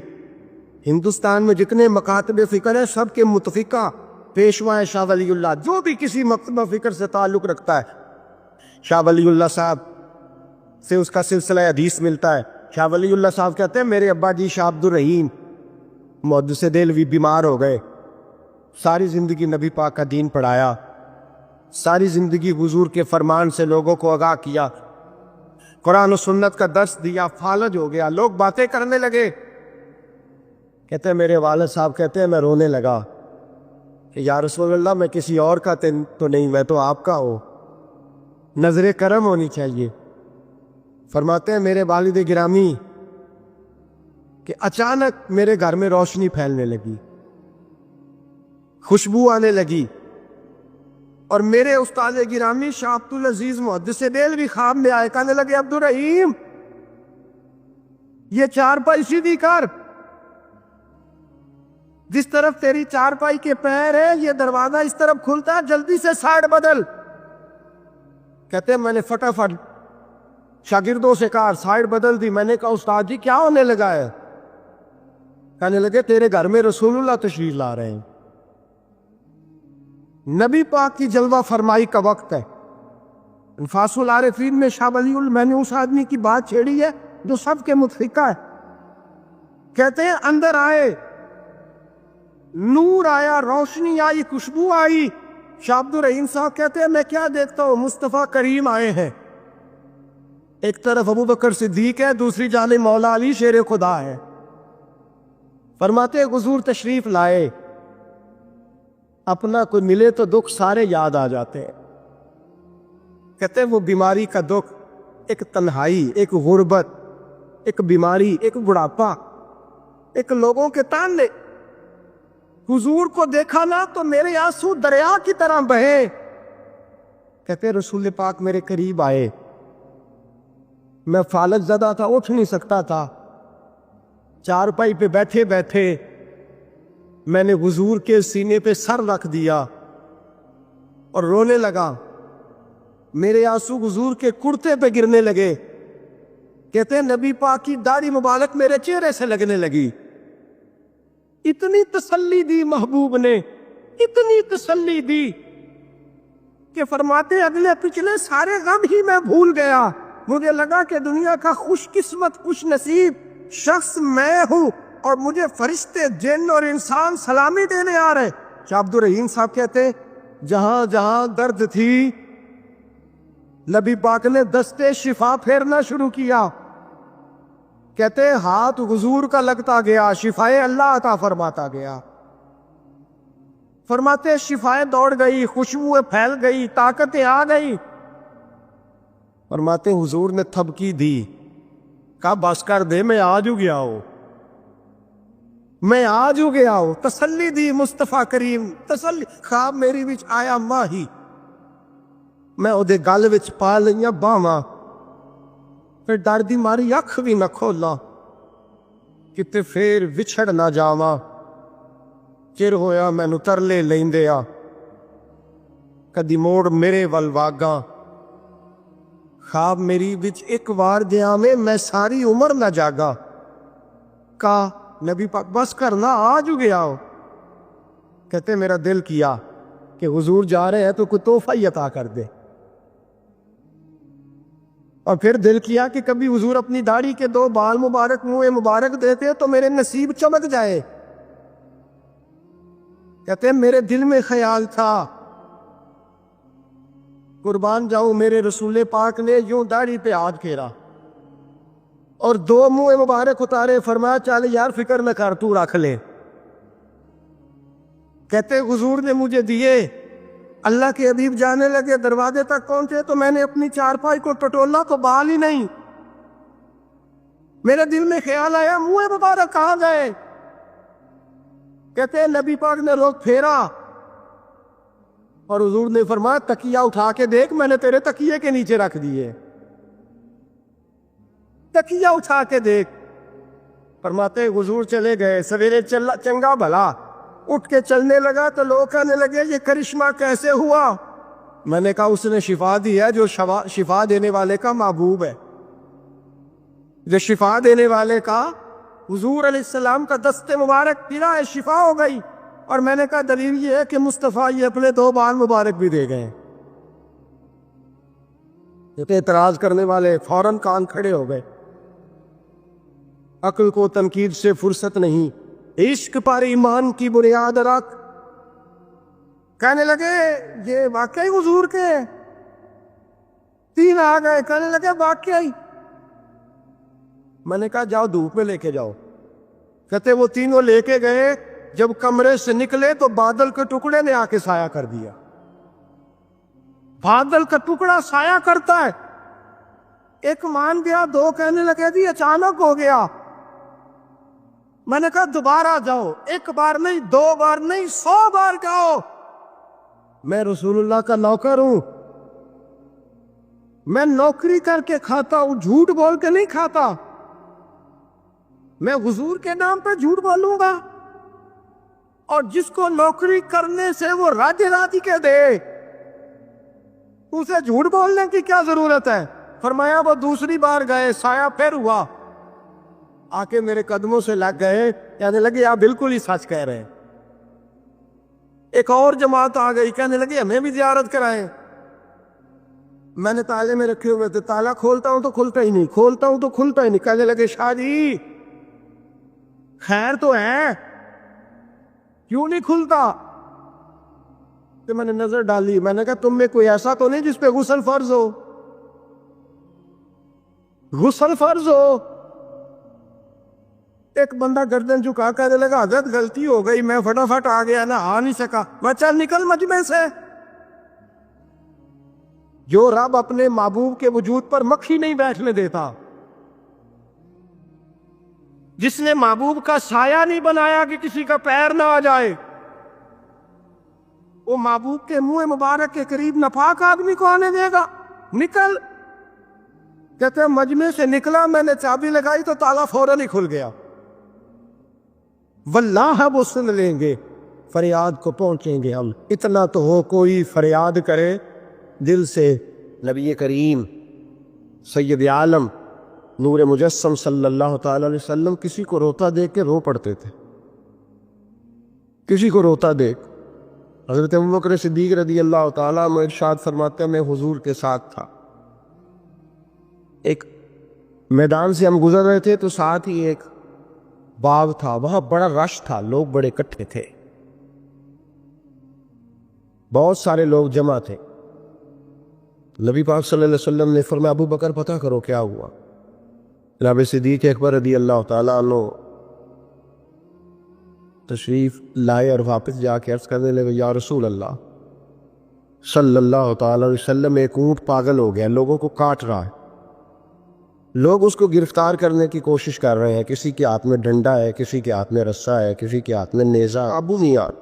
S2: ہندوستان میں جتنے مکاتب فکر ہیں سب کے متفقہ پیشوا شاہ ولی اللہ، جو بھی کسی مکتبہ فکر سے تعلق رکھتا ہے شاہ ولی اللہ صاحب سے اس کا سلسلہ حدیث ملتا ہے۔ شاہ ولی اللہ صاحب کہتے ہیں میرے ابا جی شاہ عبد الرحیم محدث دہلوی بیمار ہو گئے، ساری زندگی نبی پاک کا دین پڑھایا، ساری زندگی حضور کے فرمان سے لوگوں کو آگاہ کیا، قرآن و سنت کا درس دیا، فالج ہو گیا، لوگ باتیں کرنے لگے۔ کہتے ہیں میرے والد صاحب کہتے ہیں میں رونے لگا کہ یا رسول اللہ میں کسی اور کا تو نہیں، میں تو آپ کا ہوں، نظر کرم ہونی چاہیے۔ فرماتے ہیں میرے والد گرامی کہ اچانک میرے گھر میں روشنی پھیلنے لگی، خوشبو آنے لگی، اور میرے استاد گرامی شاہ عبد العزیز محدث دہلوی خواب میں آئے، کہنے لگے عبد الرحیم یہ چارپائی سیدھی کر، جس طرف تیری چارپائی کے پیر ہے یہ دروازہ اس طرف کھلتا ہے، جلدی سے سائڈ بدل۔ کہتے ہیں میں نے فٹافٹ شاگردوں سے کہا سائڈ بدل دی۔ میں نے کہا استاد جی کیا ہونے لگا ہے؟ کہنے لگے تیرے گھر میں رسول اللہ تشریف لا رہے ہیں، نبی پاک کی جلوہ فرمائی کا وقت ہے۔ انفاس العارفین میں شاہ ولی اللہ میں نے اس آدمی کی بات چھیڑی ہے جو سب کے متفقہ ہے۔ کہتے ہیں اندر آئے، نور آیا، روشنی آئی، خوشبو آئی۔ شاہ عبد الرحیم صاحب کہتے ہیں میں کیا دیکھتا ہوں، مصطفیٰ کریم آئے ہیں، ایک طرف ابو بکر صدیق ہے، دوسری جانب مولا علی شیر خدا ہے۔ فرماتے حضور تشریف لائے، اپنا کوئی ملے تو دکھ سارے یاد آ جاتے ہیں۔ کہتے ہیں وہ بیماری کا دکھ، ایک تنہائی، ایک غربت، ایک بیماری، ایک بڑھاپا، ایک لوگوں کے تانے، حضور کو دیکھا نا تو میرے آنسو دریا کی طرح بہے۔ کہتے ہیں رسول پاک میرے قریب آئے، میں فالج زدہ تھا، اٹھ نہیں سکتا تھا، چارپائی پہ بیٹھے بیٹھے میں نے حضور کے سینے پہ سر رکھ دیا اور رونے لگا، میرے آنسو حضور کے کرتے پہ گرنے لگے۔ کہتے ہیں نبی پاک کی داڑھی مبارک میرے چہرے سے لگنے لگی۔ اتنی تسلی دی محبوب نے، اتنی تسلی دی کہ فرماتے اگلے پچھلے سارے غم ہی میں بھول گیا، مجھے لگا کہ دنیا کا خوش قسمت خوش نصیب شخص میں ہوں اور مجھے فرشتے جن اور انسان سلامی دینے آ رہے۔ شاہ عبد الرحیم صاحب کہتے جہاں جہاں درد تھی نبی پاک نے دستے شفا پھیرنا شروع کیا۔ کہتے ہاتھ حضور کا لگتا گیا، شفائے اللہ عطا فرماتا گیا۔ فرماتے شفائیں دوڑ گئی، خوشبوئیں پھیل گئی، طاقتیں آ گئی۔ فرماتے حضور نے تھبکی دی، کہا بس کر دے، میں آج ہو گیا ہوں، میں آج ہو گیا ہوں۔ تسلی دی مصطفیٰ کریم، تسلی۔ خواب میری وچ آیا ماہی، میں او دے گل وچ پا لئیاں باواں، پھر ڈر دی ماری اکھ بھی نہ کھولا کتے پھر وچھڑ نہ جاواں۔ چر ہویا مینوں ترلے لیندے آ، کدی موڑ میرے ول واگاں۔ خواب میری وچ ایک وار دیا میں ساری عمر نہ جاگا۔ کا نبی پاک بس کرنا آ جو گیا ہو. کہتے میرا دل کیا کہ حضور جا رہے ہیں تو کوئی تحفہ ہی عطا کر دے. اور پھر دل کیا کہ کبھی حضور اپنی داڑھی کے 2 بال مبارک منہ مبارک دیتے تو میرے نصیب چمک جائے. کہتے میرے دل میں خیال تھا، قربان جاؤں میرے رسول پاک نے یوں داڑھی پہ ہاتھ پھیرا اور 2 منہ مبارک اتارے، فرمایا چل یار فکر نہ کر، تو رکھ لے. کہتے حضور نے مجھے دیے، اللہ کے حبیب جانے لگے، دروازے تک پہنچے تو میں نے اپنی چارپائی کو ٹٹولا تو بال ہی نہیں. میرے دل میں خیال آیا منہ مبارک کہاں گئے. کہتے نبی پاک نے رخ پھیرا اور حضور نے فرمایا تکیہ اٹھا کے دیکھ، میں نے تیرے تکیے کے نیچے رکھ دیے. تکیہ اٹھا کے دیکھ. فرماتے حضور چلے گئے. سویرے چنگا بھلا اٹھ کے چلنے لگا تو لوگ کہنے لگے یہ کرشمہ کیسے ہوا. میں نے کہا اس نے شفا دی ہے، جو شفا دینے والے کا محبوب ہے، جو شفا دینے والے کا حضور علیہ السلام کا دست مبارک پھرا ہے، شفا ہو گئی. اور میں نے کہا دلیل یہ ہے کہ مصطفیٰ یہ اپنے 2 بال مبارک بھی دے گئے. اعتراض کرنے والے فوراً کان کھڑے ہو گئے. عقل کو تنقید سے فرصت نہیں، عشق پر ایمان کی بنیاد رکھ. کہنے لگے یہ واقعی حضور کے 3 آ گئے. کہنے لگے واقعی. میں نے کہا جاؤ دھوپ میں لے کے جاؤ. کہتے وہ تینوں لے کے گئے. جب کمرے سے نکلے تو بادل کے ٹکڑے نے آ کے سایہ کر دیا. بادل کا ٹکڑا سایہ کرتا ہے. ایک مان گیا، 2 کہنے لگے جی اچانک ہو گیا. میں نے کہا دوبارہ جاؤ، 1 بار نہیں، 2 بار نہیں، 100 بار جاؤ. میں رسول اللہ کا نوکر ہوں، میں نوکری کر کے کھاتا ہوں، جھوٹ بول کے نہیں کھاتا. میں حضور کے نام پہ جھوٹ بولوں گا؟ اور جس کو نوکری کرنے سے وہ راضی راضی کے دے، اسے جھوٹ بولنے کی کیا ضرورت ہے. فرمایا وہ دوسری بار گئے، سایہ پھر ہوا، آ کے میرے قدموں سے لگ گئے، کہنے لگے آپ بالکل ہی سچ کہہ رہے ہیں. ایک اور جماعت آ گئی، کہنے لگے ہمیں بھی زیارت کرائیں. میں نے تالے میں رکھے ہوئے تھے، تالا کھولتا ہوں تو کھلتا ہی نہیں، کھولتا ہوں تو کھلتا ہی نہیں. کہنے لگے شاہ جی خیر تو ہے، کیوں نہیں کھلتا؟ تو میں نے نظر ڈالی. میں نے کہا تم میں کوئی ایسا تو نہیں جس پہ غسل فرض ہو؟ غسل فرض ہو. ایک بندہ گردن جھکا کہنے لگا حضرت غلطی ہو گئی، میں فٹافٹ آ گیا نا، آ نہیں سکا. میں چل نکل مجمع سے. جو رب اپنے محبوب کے وجود پر مکھی نہیں بیٹھنے دیتا، جس نے محبوب کا سایہ نہیں بنایا کہ کسی کا پیر نہ آ جائے، وہ محبوب کے منہ مبارک کے قریب ناپاک آدمی کو آنے دے گا؟ نکل. کہتے ہیں مجمع سے نکلا، میں نے چابی لگائی تو تالا فوراً ہی کھل گیا. واللہ وہ سن لیں گے، فریاد کو پہنچیں گے ہم. اتنا تو ہو کوئی فریاد کرے دل سے. نبی کریم سید عالم نور مجسم صلی اللہ تعالی علیہ وسلم کسی کو روتا دیکھ کے رو پڑتے تھے. کسی کو روتا دیکھ. حضرت ابوبکر صدیق رضی اللہ تعالیٰ عنہ ارشاد فرماتے ہیں میں حضور کے ساتھ تھا. ایک میدان سے ہم گزر رہے تھے تو ساتھ ہی ایک باغ تھا، وہاں بڑا رش تھا، لوگ بڑے اکٹھے تھے، بہت سارے لوگ جمع تھے. نبی پاک صلی اللہ علیہ وسلم نے فرمایا ابو بکر پتہ کرو کیا ہوا. جناب صدیق اکبر رضی اللہ تعالیٰ عنہ تشریف لائے اور واپس جا کے عرض کرنے لگے یا رسول اللہ صلی اللہ تعالی علیہ وسلم ایک اونٹ پاگل ہو گیا، لوگوں کو کاٹ رہا ہے، لوگ اس کو گرفتار کرنے کی کوشش کر رہے ہیں، کسی کے ہاتھ میں ڈنڈا ہے، کسی کے ہاتھ میں رسہ ہے، کسی کے ہاتھ میں نیزہ، ابو نہیں یار.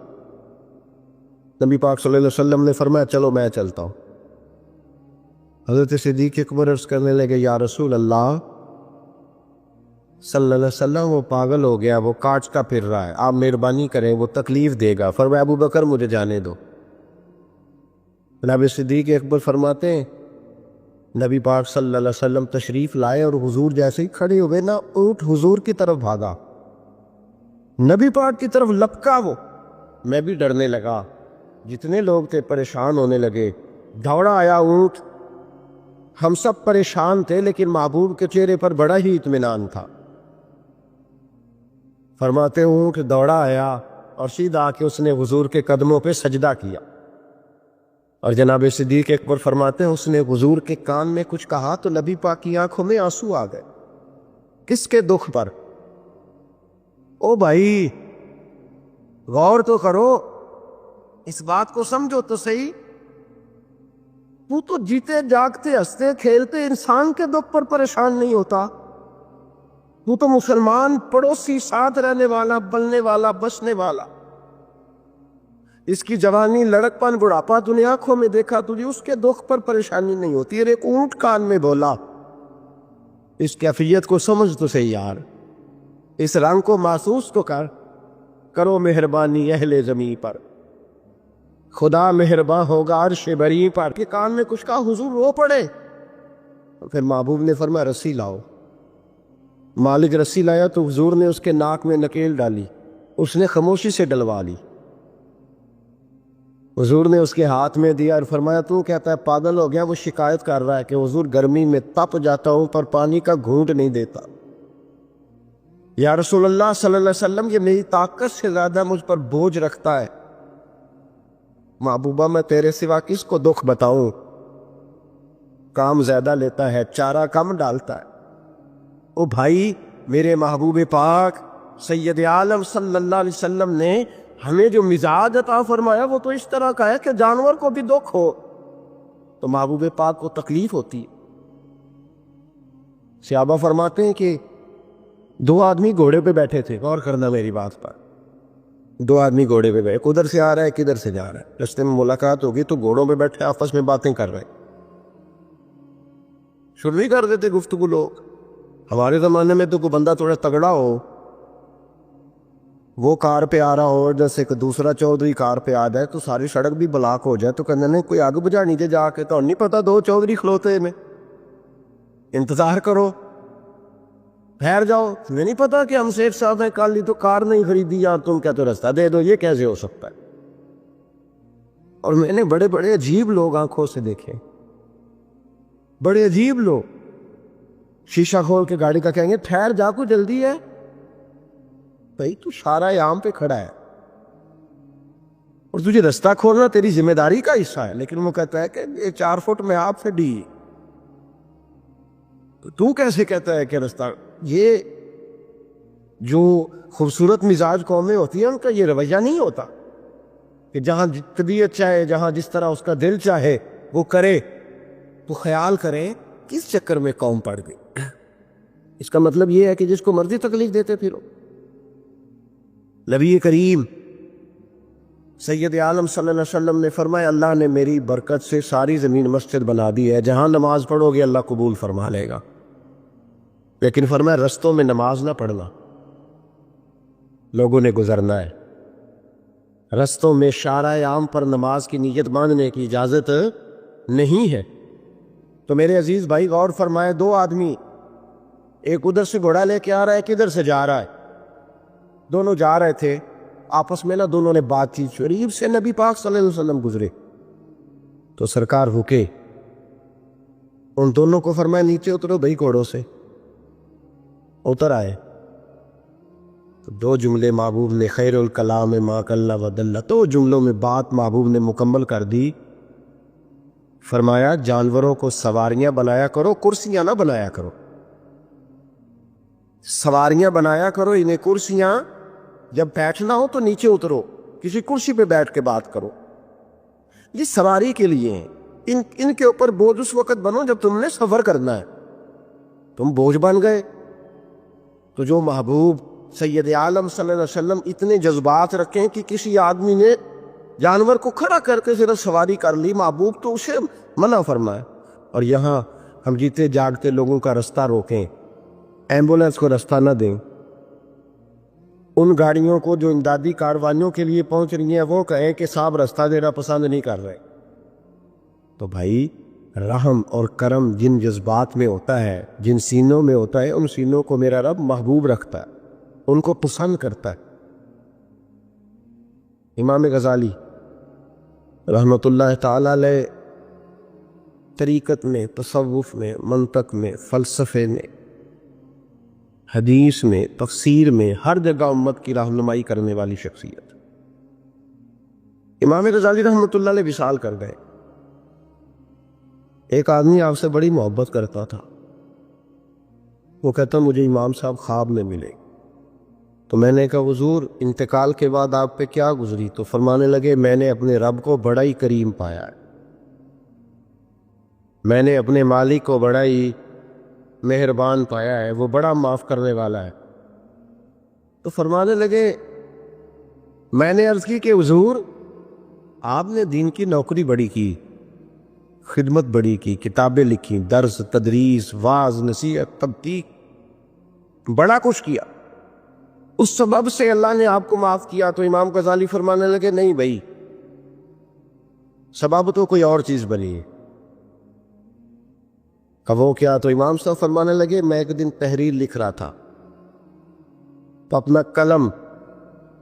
S2: نبی پاک صلی اللہ علیہ وسلم نے فرمایا چلو میں چلتا ہوں. حضرت صدیق اکبر عرض کرنے لگے یا رسول اللہ صلی اللہ علیہ وسلم وہ پاگل ہو گیا، وہ کاٹتا پھر رہا ہے، آپ مہربانی کریں، وہ تکلیف دے گا. فرمایا ابو بکر مجھے جانے دو. جناب صدیق اکبر فرماتے ہیں نبی پاک صلی اللہ علیہ وسلم تشریف لائے اور حضور جیسے ہی کھڑے ہوئے نا، اونٹ حضور کی طرف بھاگا نبی پاک کی طرف لپکا وہ، میں بھی ڈرنے لگا، جتنے لوگ تھے پریشان ہونے لگے، دوڑا آیا اونٹ، ہم سب پریشان تھے لیکن محبوب کے چہرے پر بڑا ہی اطمینان تھا۔ فرماتے اونٹ دوڑا آیا اور سیدھا آ کے اس نے حضور کے قدموں پہ سجدہ کیا، اور جناب صدیق اکبر فرماتے ہیں اس نے حضور کے کان میں کچھ کہا تو نبی پاک کی آنکھوں میں آنسو آ گئے۔ کس کے دکھ پر؟ او بھائی غور تو کرو، اس بات کو سمجھو تو صحیح، تو جیتے جاگتے ہنستے کھیلتے انسان کے دکھ پر پریشان نہیں ہوتا، تو مسلمان پڑوسی ساتھ رہنے والا، بلنے والا، بسنے والا، اس کی جوانی لڑک پن بڑھاپا تو نے آنکھوں میں دیکھا، تجھے اس کے دکھ پر پریشانی نہیں ہوتی۔ اور ایک اونٹ کان میں بولا، اس کیفیت کو سمجھ تو صحیح یار، اس رنگ کو محسوس تو کرو مہربانی اہل زمین پر، خدا مہرباں ہوگا عرش بری پر۔ کہ کان میں کچھ کہا، حضور رو پڑے، پھر محبوب نے فرمایا رسی لاؤ۔ مالک رسی لایا تو حضور نے اس کے ناک میں نکیل ڈالی، اس نے خاموشی سے ڈلوا لی۔ حضور نے اس کے ہاتھ میں دیا اور فرمایا تو کہتا ہے پاگل ہو گیا؟ وہ شکایت کر رہا ہے کہ حضور گرمی میں تپ جاتا ہوں پر پانی کا گھونٹ نہیں دیتا۔ یا رسول اللہ صلی اللہ علیہ وسلم یہ میری طاقت سے زیادہ مجھ پر بوجھ رکھتا ہے، محبوبہ میں تیرے سوا کس کو دکھ بتاؤں؟ کام زیادہ لیتا ہے، چارہ کم ڈالتا ہے۔ او بھائی، میرے محبوب پاک سید عالم صلی اللہ علیہ وسلم نے ہمیں جو مزاج عطا فرمایا وہ تو اس طرح کا ہے کہ جانور کو بھی دکھ ہو تو محبوب پاک کو تکلیف ہوتی ہے۔ صحابہ فرماتے ہیں کہ دو آدمی گھوڑے پہ بیٹھے تھے، غور کرنا میری بات پر، دو آدمی گھوڑے پہ بیٹھے، ادھر سے آ رہا ہے کدھر سے جا رہا ہے، رستے میں ملاقات ہوگی تو گھوڑوں پہ بیٹھے آپس میں باتیں کر رہے، شروع نہیں کر دیتے گفتگو لوگ۔ ہمارے زمانے میں تو کوئی بندہ تھوڑا تگڑا ہو، وہ کار پہ آ رہا ہو، جیسے کہ دوسرا چودھری کار پہ آ جائے تو ساری سڑک بھی بلاک ہو جائے تو کہنا نہیں کوئی آگ بجھانی دے جا کے، تو نہیں پتا دو چودھری کھلوتے میں انتظار کرو، ٹھہر جاؤ، تمہیں نہیں پتا کہ ہم شیخ صاحب ہیں، کل ہی تو کار نہیں خریدی یا تم کیا تو رستہ دے دو، یہ کیسے ہو سکتا ہے؟ اور میں نے بڑے بڑے عجیب لوگ آنکھوں سے دیکھے، بڑے عجیب لوگ شیشہ کھول کے گاڑی کا کہیں گے ٹھہر جا کو جلدی ہے، بھائی تو سارا عام پہ کھڑا ہے اور تجھے رستہ کھولنا تیری ذمہ داری کا حصہ ہے، لیکن وہ کہتا ہے کہ یہ 4 فٹ میں آپ سے ڈی، تو کیسے کہتا ہے کہ رستہ؟ یہ جو خوبصورت مزاج قومیں ہوتی ہیں ان کا یہ رویہ نہیں ہوتا کہ جہاں طبیعت چاہے، جہاں جس طرح اس کا دل چاہے وہ کرے۔ تو خیال کریں کس چکر میں قوم پڑ گئی۔ اس کا مطلب یہ ہے کہ جس کو مرضی تکلیف دیتے پھرو۔ نبی کریم سید عالم صلی اللہ علیہ وسلم نے فرمایا اللہ نے میری برکت سے ساری زمین مسجد بنا دی ہے، جہاں نماز پڑھو گے اللہ قبول فرما لے گا، لیکن فرمایا رستوں میں نماز نہ پڑھنا، لوگوں نے گزرنا ہے، رستوں میں شارع عام پر نماز کی نیت باندھنے کی اجازت نہیں ہے۔ تو میرے عزیز بھائی غور فرمائے، دو آدمی، ایک ادھر سے گھوڑا لے کے آ رہا ہے، ایک ادھر سے جا رہا ہے، دونوں جا رہے تھے آپس میں دونوں نے بات چیت، قریب سے نبی پاک صلی اللہ علیہ وسلم گزرے تو سرکار رکے، ان دونوں کو فرمایا نیچے اترو بھائی، گھوڑوں سے اتر آئے تو دو جملے محبوب نے، خیر الکلام ما قل و دل، دو جملوں میں بات محبوب نے مکمل کر دی۔ فرمایا جانوروں کو سواریاں بنایا کرو، کرسیاں نہ بنایا کرو، سواریاں بنایا کرو انہیں، کرسیاں جب بیٹھنا ہو تو نیچے اترو، کسی کرسی پہ بیٹھ کے بات کرو، یہ سواری کے لیے ہیں، ان کے اوپر بوجھ اس وقت بنو جب تم نے سفر کرنا ہے، تم بوجھ بن گئے۔ تو جو محبوب سید عالم صلی اللہ علیہ وسلم اتنے جذبات رکھیں کہ کسی آدمی نے جانور کو کھڑا کر کے صرف سواری کر لی، محبوب تو اسے منع فرمائے، اور یہاں ہم جیتے جاگتے لوگوں کا رستہ روکیں، ایمبولینس کو رستہ نہ دیں، ان گاڑیوں کو جو امدادی کاروائیوں کے لیے پہنچ رہی ہیں وہ کہیں کہ صاحب رستہ دینا پسند نہیں کر رہے۔ تو بھائی رحم اور کرم جن جذبات میں ہوتا ہے، جن سینوں میں ہوتا ہے، ان سینوں کو میرا رب محبوب رکھتا ہے، ان کو پسند کرتا ہے۔ امام غزالی رحمۃ اللہ تعالی علیہ طریقت میں، تصوف میں، منطق میں، فلسفے میں، حدیث میں، تفسیر میں، ہر جگہ امت کی رہنمائی کرنے والی شخصیت۔ امام غزالی رحمۃ اللہ علیہ وصال کر گئے۔ ایک آدمی آپ سے بڑی محبت کرتا تھا، وہ کہتا مجھے امام صاحب خواب میں ملے، تو میں نے کہا حضور انتقال کے بعد آپ پہ کیا گزری؟ تو فرمانے لگے میں نے اپنے رب کو بڑا ہی کریم پایا ہے، میں نے اپنے مالک کو بڑا ہی مہربان پایا ہے، وہ بڑا معاف کرنے والا ہے۔ تو فرمانے لگے میں نے عرض کی کہ حضور آپ نے دین کی نوکری بڑی کی، خدمت بڑی کی، کتابیں لکھی، درس، تدریس، واعظ، نصیحت، تبلیغ، بڑا کچھ کیا، اس سبب سے اللہ نے آپ کو معاف کیا۔ تو امام غزالی فرمانے لگے نہیں بھائی، سبب تو کوئی اور چیز بنی ہے۔ کہ وہ کیا؟ تو امام صاحب فرمانے لگے میں ایک دن تحریر لکھ رہا تھا تو اپنا قلم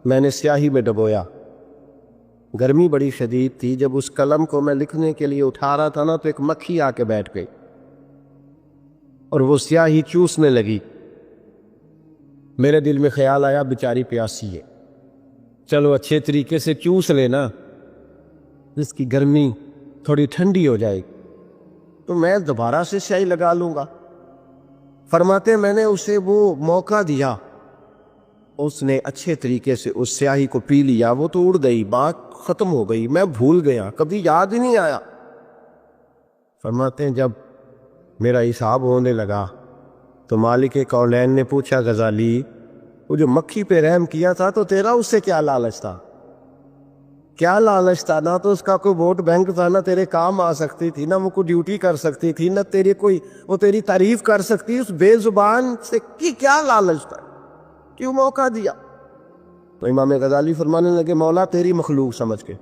S2: میں نے سیاہی میں ڈبویا، گرمی بڑی شدید تھی، جب اس قلم کو میں لکھنے کے لیے اٹھا رہا تھا نا تو ایک مکھی آ کے بیٹھ گئی اور وہ سیاہی چوسنے لگی۔ میرے دل میں خیال آیا بیچاری پیاسی ہے، چلو اچھے طریقے سے چوس لینا، جس کی گرمی تھوڑی ٹھنڈی ہو جائے تو میں دوبارہ سے سیاہی لگا لوں گا۔ فرماتے ہیں میں نے اسے وہ موقع دیا، اس نے اچھے طریقے سے اس سیاہی کو پی لیا، وہ تو اڑ گئی، بات ختم ہو گئی، میں بھول گیا، کبھی یاد ہی نہیں آیا۔ فرماتے ہیں جب میرا حساب ہونے لگا تو مالک کونین نے پوچھا غزالی وہ جو مکھی پہ رحم کیا تھا تو تیرا اس سے کیا لالچ تھا؟ کیا لالچ تھا؟ نہ تو اس کا کوئی ووٹ بینک تھا، نہ تیرے کام آ سکتی تھی، نہ وہ کوئی ڈیوٹی کر سکتی تھی، نہ تیری کوئی وہ تیری تعریف کر سکتی، اس بے زبان سے کی کیا لالچ تھا؟ کیوں موقع دیا؟ تو امام غزالی فرمانے لگے مولا تیری مخلوق سمجھ کے،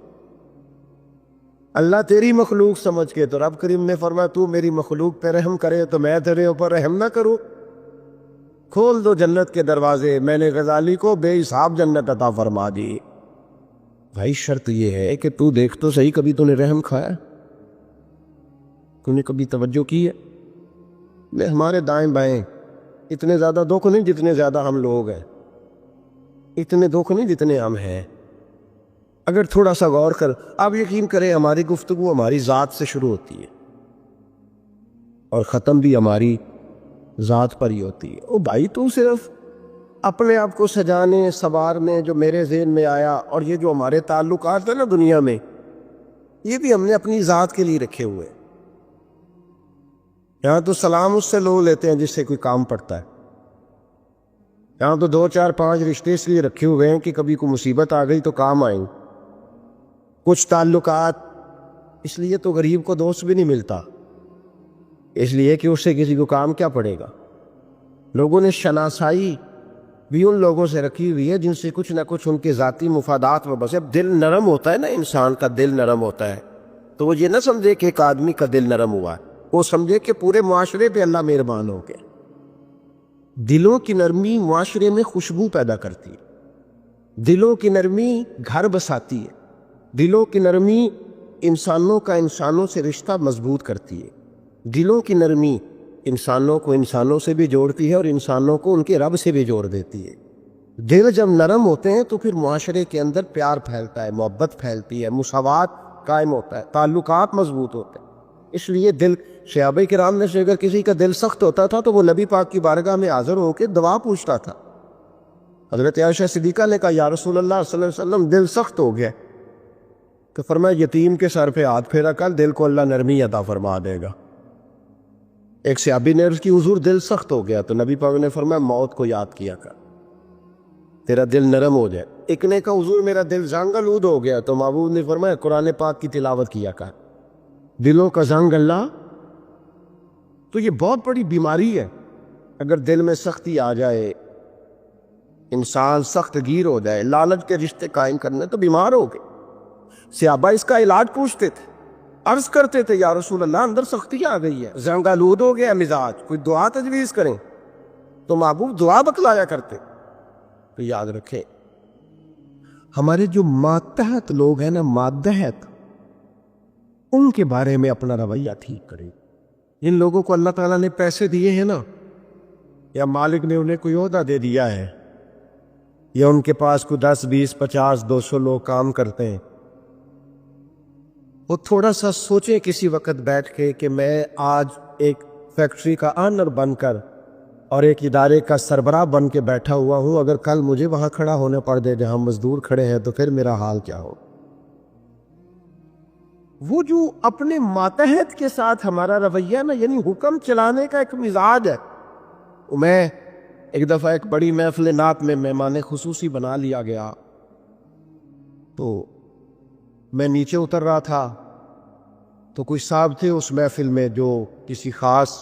S2: اللہ تیری مخلوق سمجھ کے۔ تو رب کریم نے فرمایا تو میری مخلوق پہ رحم کرے تو میں تیرے اوپر رحم نہ کروں؟ کھول دو جنت کے دروازے، میں نے غزالی کو بے حساب جنت عطا فرما دی۔ بھائی شرط یہ ہے کہ تو دیکھ تو صحیح، کبھی تو نے رحم کھایا؟ تو نے کبھی توجہ کی ہے؟ میں ہمارے دائیں بائیں اتنے زیادہ دکھ نہیں جتنے زیادہ ہم لوگ ہیں، اتنے دکھ نہیں جتنے ہم ہیں۔ اگر تھوڑا سا غور کر، آپ یقین کریں ہماری گفتگو ہماری ذات سے شروع ہوتی ہے اور ختم بھی ہماری ذات پر ہی ہوتی ہے۔ او بھائی تو صرف اپنے آپ کو سجانے سنوارنے جو میرے ذہن میں آیا، اور یہ جو ہمارے تعلقات ہیں نا دنیا میں، یہ بھی ہم نے اپنی ذات کے لیے رکھے ہوئے۔ یہاں تو سلام اس سے لوگ لیتے ہیں جس سے کوئی کام پڑتا ہے، یہاں تو 2 4 5 رشتے اس لیے رکھے ہوئے ہیں کہ کبھی کوئی مصیبت آ گئی تو کام آئیں۔ کچھ تعلقات اس لیے تو غریب کو دوست بھی نہیں ملتا، اس لیے کہ اس سے کسی کو کام کیا پڑے گا۔ لوگوں نے شناسائی بھی ان لوگوں سے رکھی ہوئی ہے جن سے کچھ نہ کچھ ان کے ذاتی مفادات میں بس۔ اب دل نرم ہوتا ہے نا، انسان کا دل نرم ہوتا ہے، تو وہ یہ نہ سمجھے کہ ایک آدمی کا دل نرم ہوا ہے، وہ سمجھے کہ پورے معاشرے پہ اللہ مہربان ہو گیا۔ دلوں کی نرمی معاشرے میں خوشبو پیدا کرتی ہے، دلوں کی نرمی گھر بساتی ہے، دلوں کی نرمی انسانوں کا انسانوں سے رشتہ مضبوط کرتی ہے، دلوں کی نرمی انسانوں کو انسانوں سے بھی جوڑتی ہے اور انسانوں کو ان کے رب سے بھی جوڑ دیتی ہے۔ دل جب نرم ہوتے ہیں تو پھر معاشرے کے اندر پیار پھیلتا ہے، محبت پھیلتی ہے، مساوات قائم ہوتا ہے، تعلقات مضبوط ہوتے ہیں۔ اس لیے دل، صحابہ کرام میں سے اگر کسی کا دل سخت ہوتا تھا تو وہ نبی پاک کی بارگاہ میں حاضر ہو کے دعا پوچھتا تھا۔ حضرت عائشہ صدیقہ نے کہا یا رسول اللہ صلی اللہ علیہ وسلم دل سخت ہو گیا، تو فرمایا یتیم کے سر پہ ہاتھ پھیرا کر، دل کو اللہ نرمی عطا فرما دے گا۔ ایک صحابی نے عرض کی حضور دل سخت ہو گیا، تو نبی پاک نے فرمایا موت کو یاد کیا کر، تیرا دل نرم ہو جائے۔ ایک نے کہا حضور میرا دل زنگ آلود ہو گیا، تو محبوب نے فرمایا قرآن پاک کی تلاوت کیا کر۔ دلوں کا زنگ اللہ، تو یہ بہت بڑی بیماری ہے۔ اگر دل میں سختی آ جائے، انسان سخت گیر ہو جائے، لالچ کے رشتے قائم کرنے، تو بیمار ہو گئے۔ صحابہ اس کا علاج پوچھتے تھے، عرض کرتے تھے یا رسول اللہ اندر سختی آ گئی ہے، زنگ آلود ہو گیا مزاج، کوئی دعا تجویز کریں، تو محبوب دعا بتلایا کرتے۔ تو یاد رکھیں ہمارے جو ماتحت لوگ ہیں نا، ماتحت، ان کے بارے میں اپنا رویہ ٹھیک کریں. ان لوگوں کو اللہ تعالیٰ نے پیسے دیے ہیں نا، یا مالک نے انہیں کوئی عہدہ دے دیا ہے، یا ان کے پاس کوئی 10 20 50 200 لوگ کام کرتے ہیں، وہ تھوڑا سا سوچیں کسی وقت بیٹھ کے کہ میں آج ایک فیکٹری کا آنر بن کر اور ایک ادارے کا سربراہ بن کے بیٹھا ہوا ہوں، اگر کل مجھے وہاں کھڑا ہونے پڑ دے جہاں مزدور کھڑے ہیں تو پھر میرا حال کیا ہو. وہ جو اپنے ماتحت کے ساتھ ہمارا رویہ نا، یعنی حکم چلانے کا ایک مزاج ہے. میں ایک دفعہ ایک بڑی محفل نعت میں مہمان خصوصی بنا لیا گیا، تو میں نیچے اتر رہا تھا، تو کوئی صاحب تھے اس محفل میں جو کسی خاص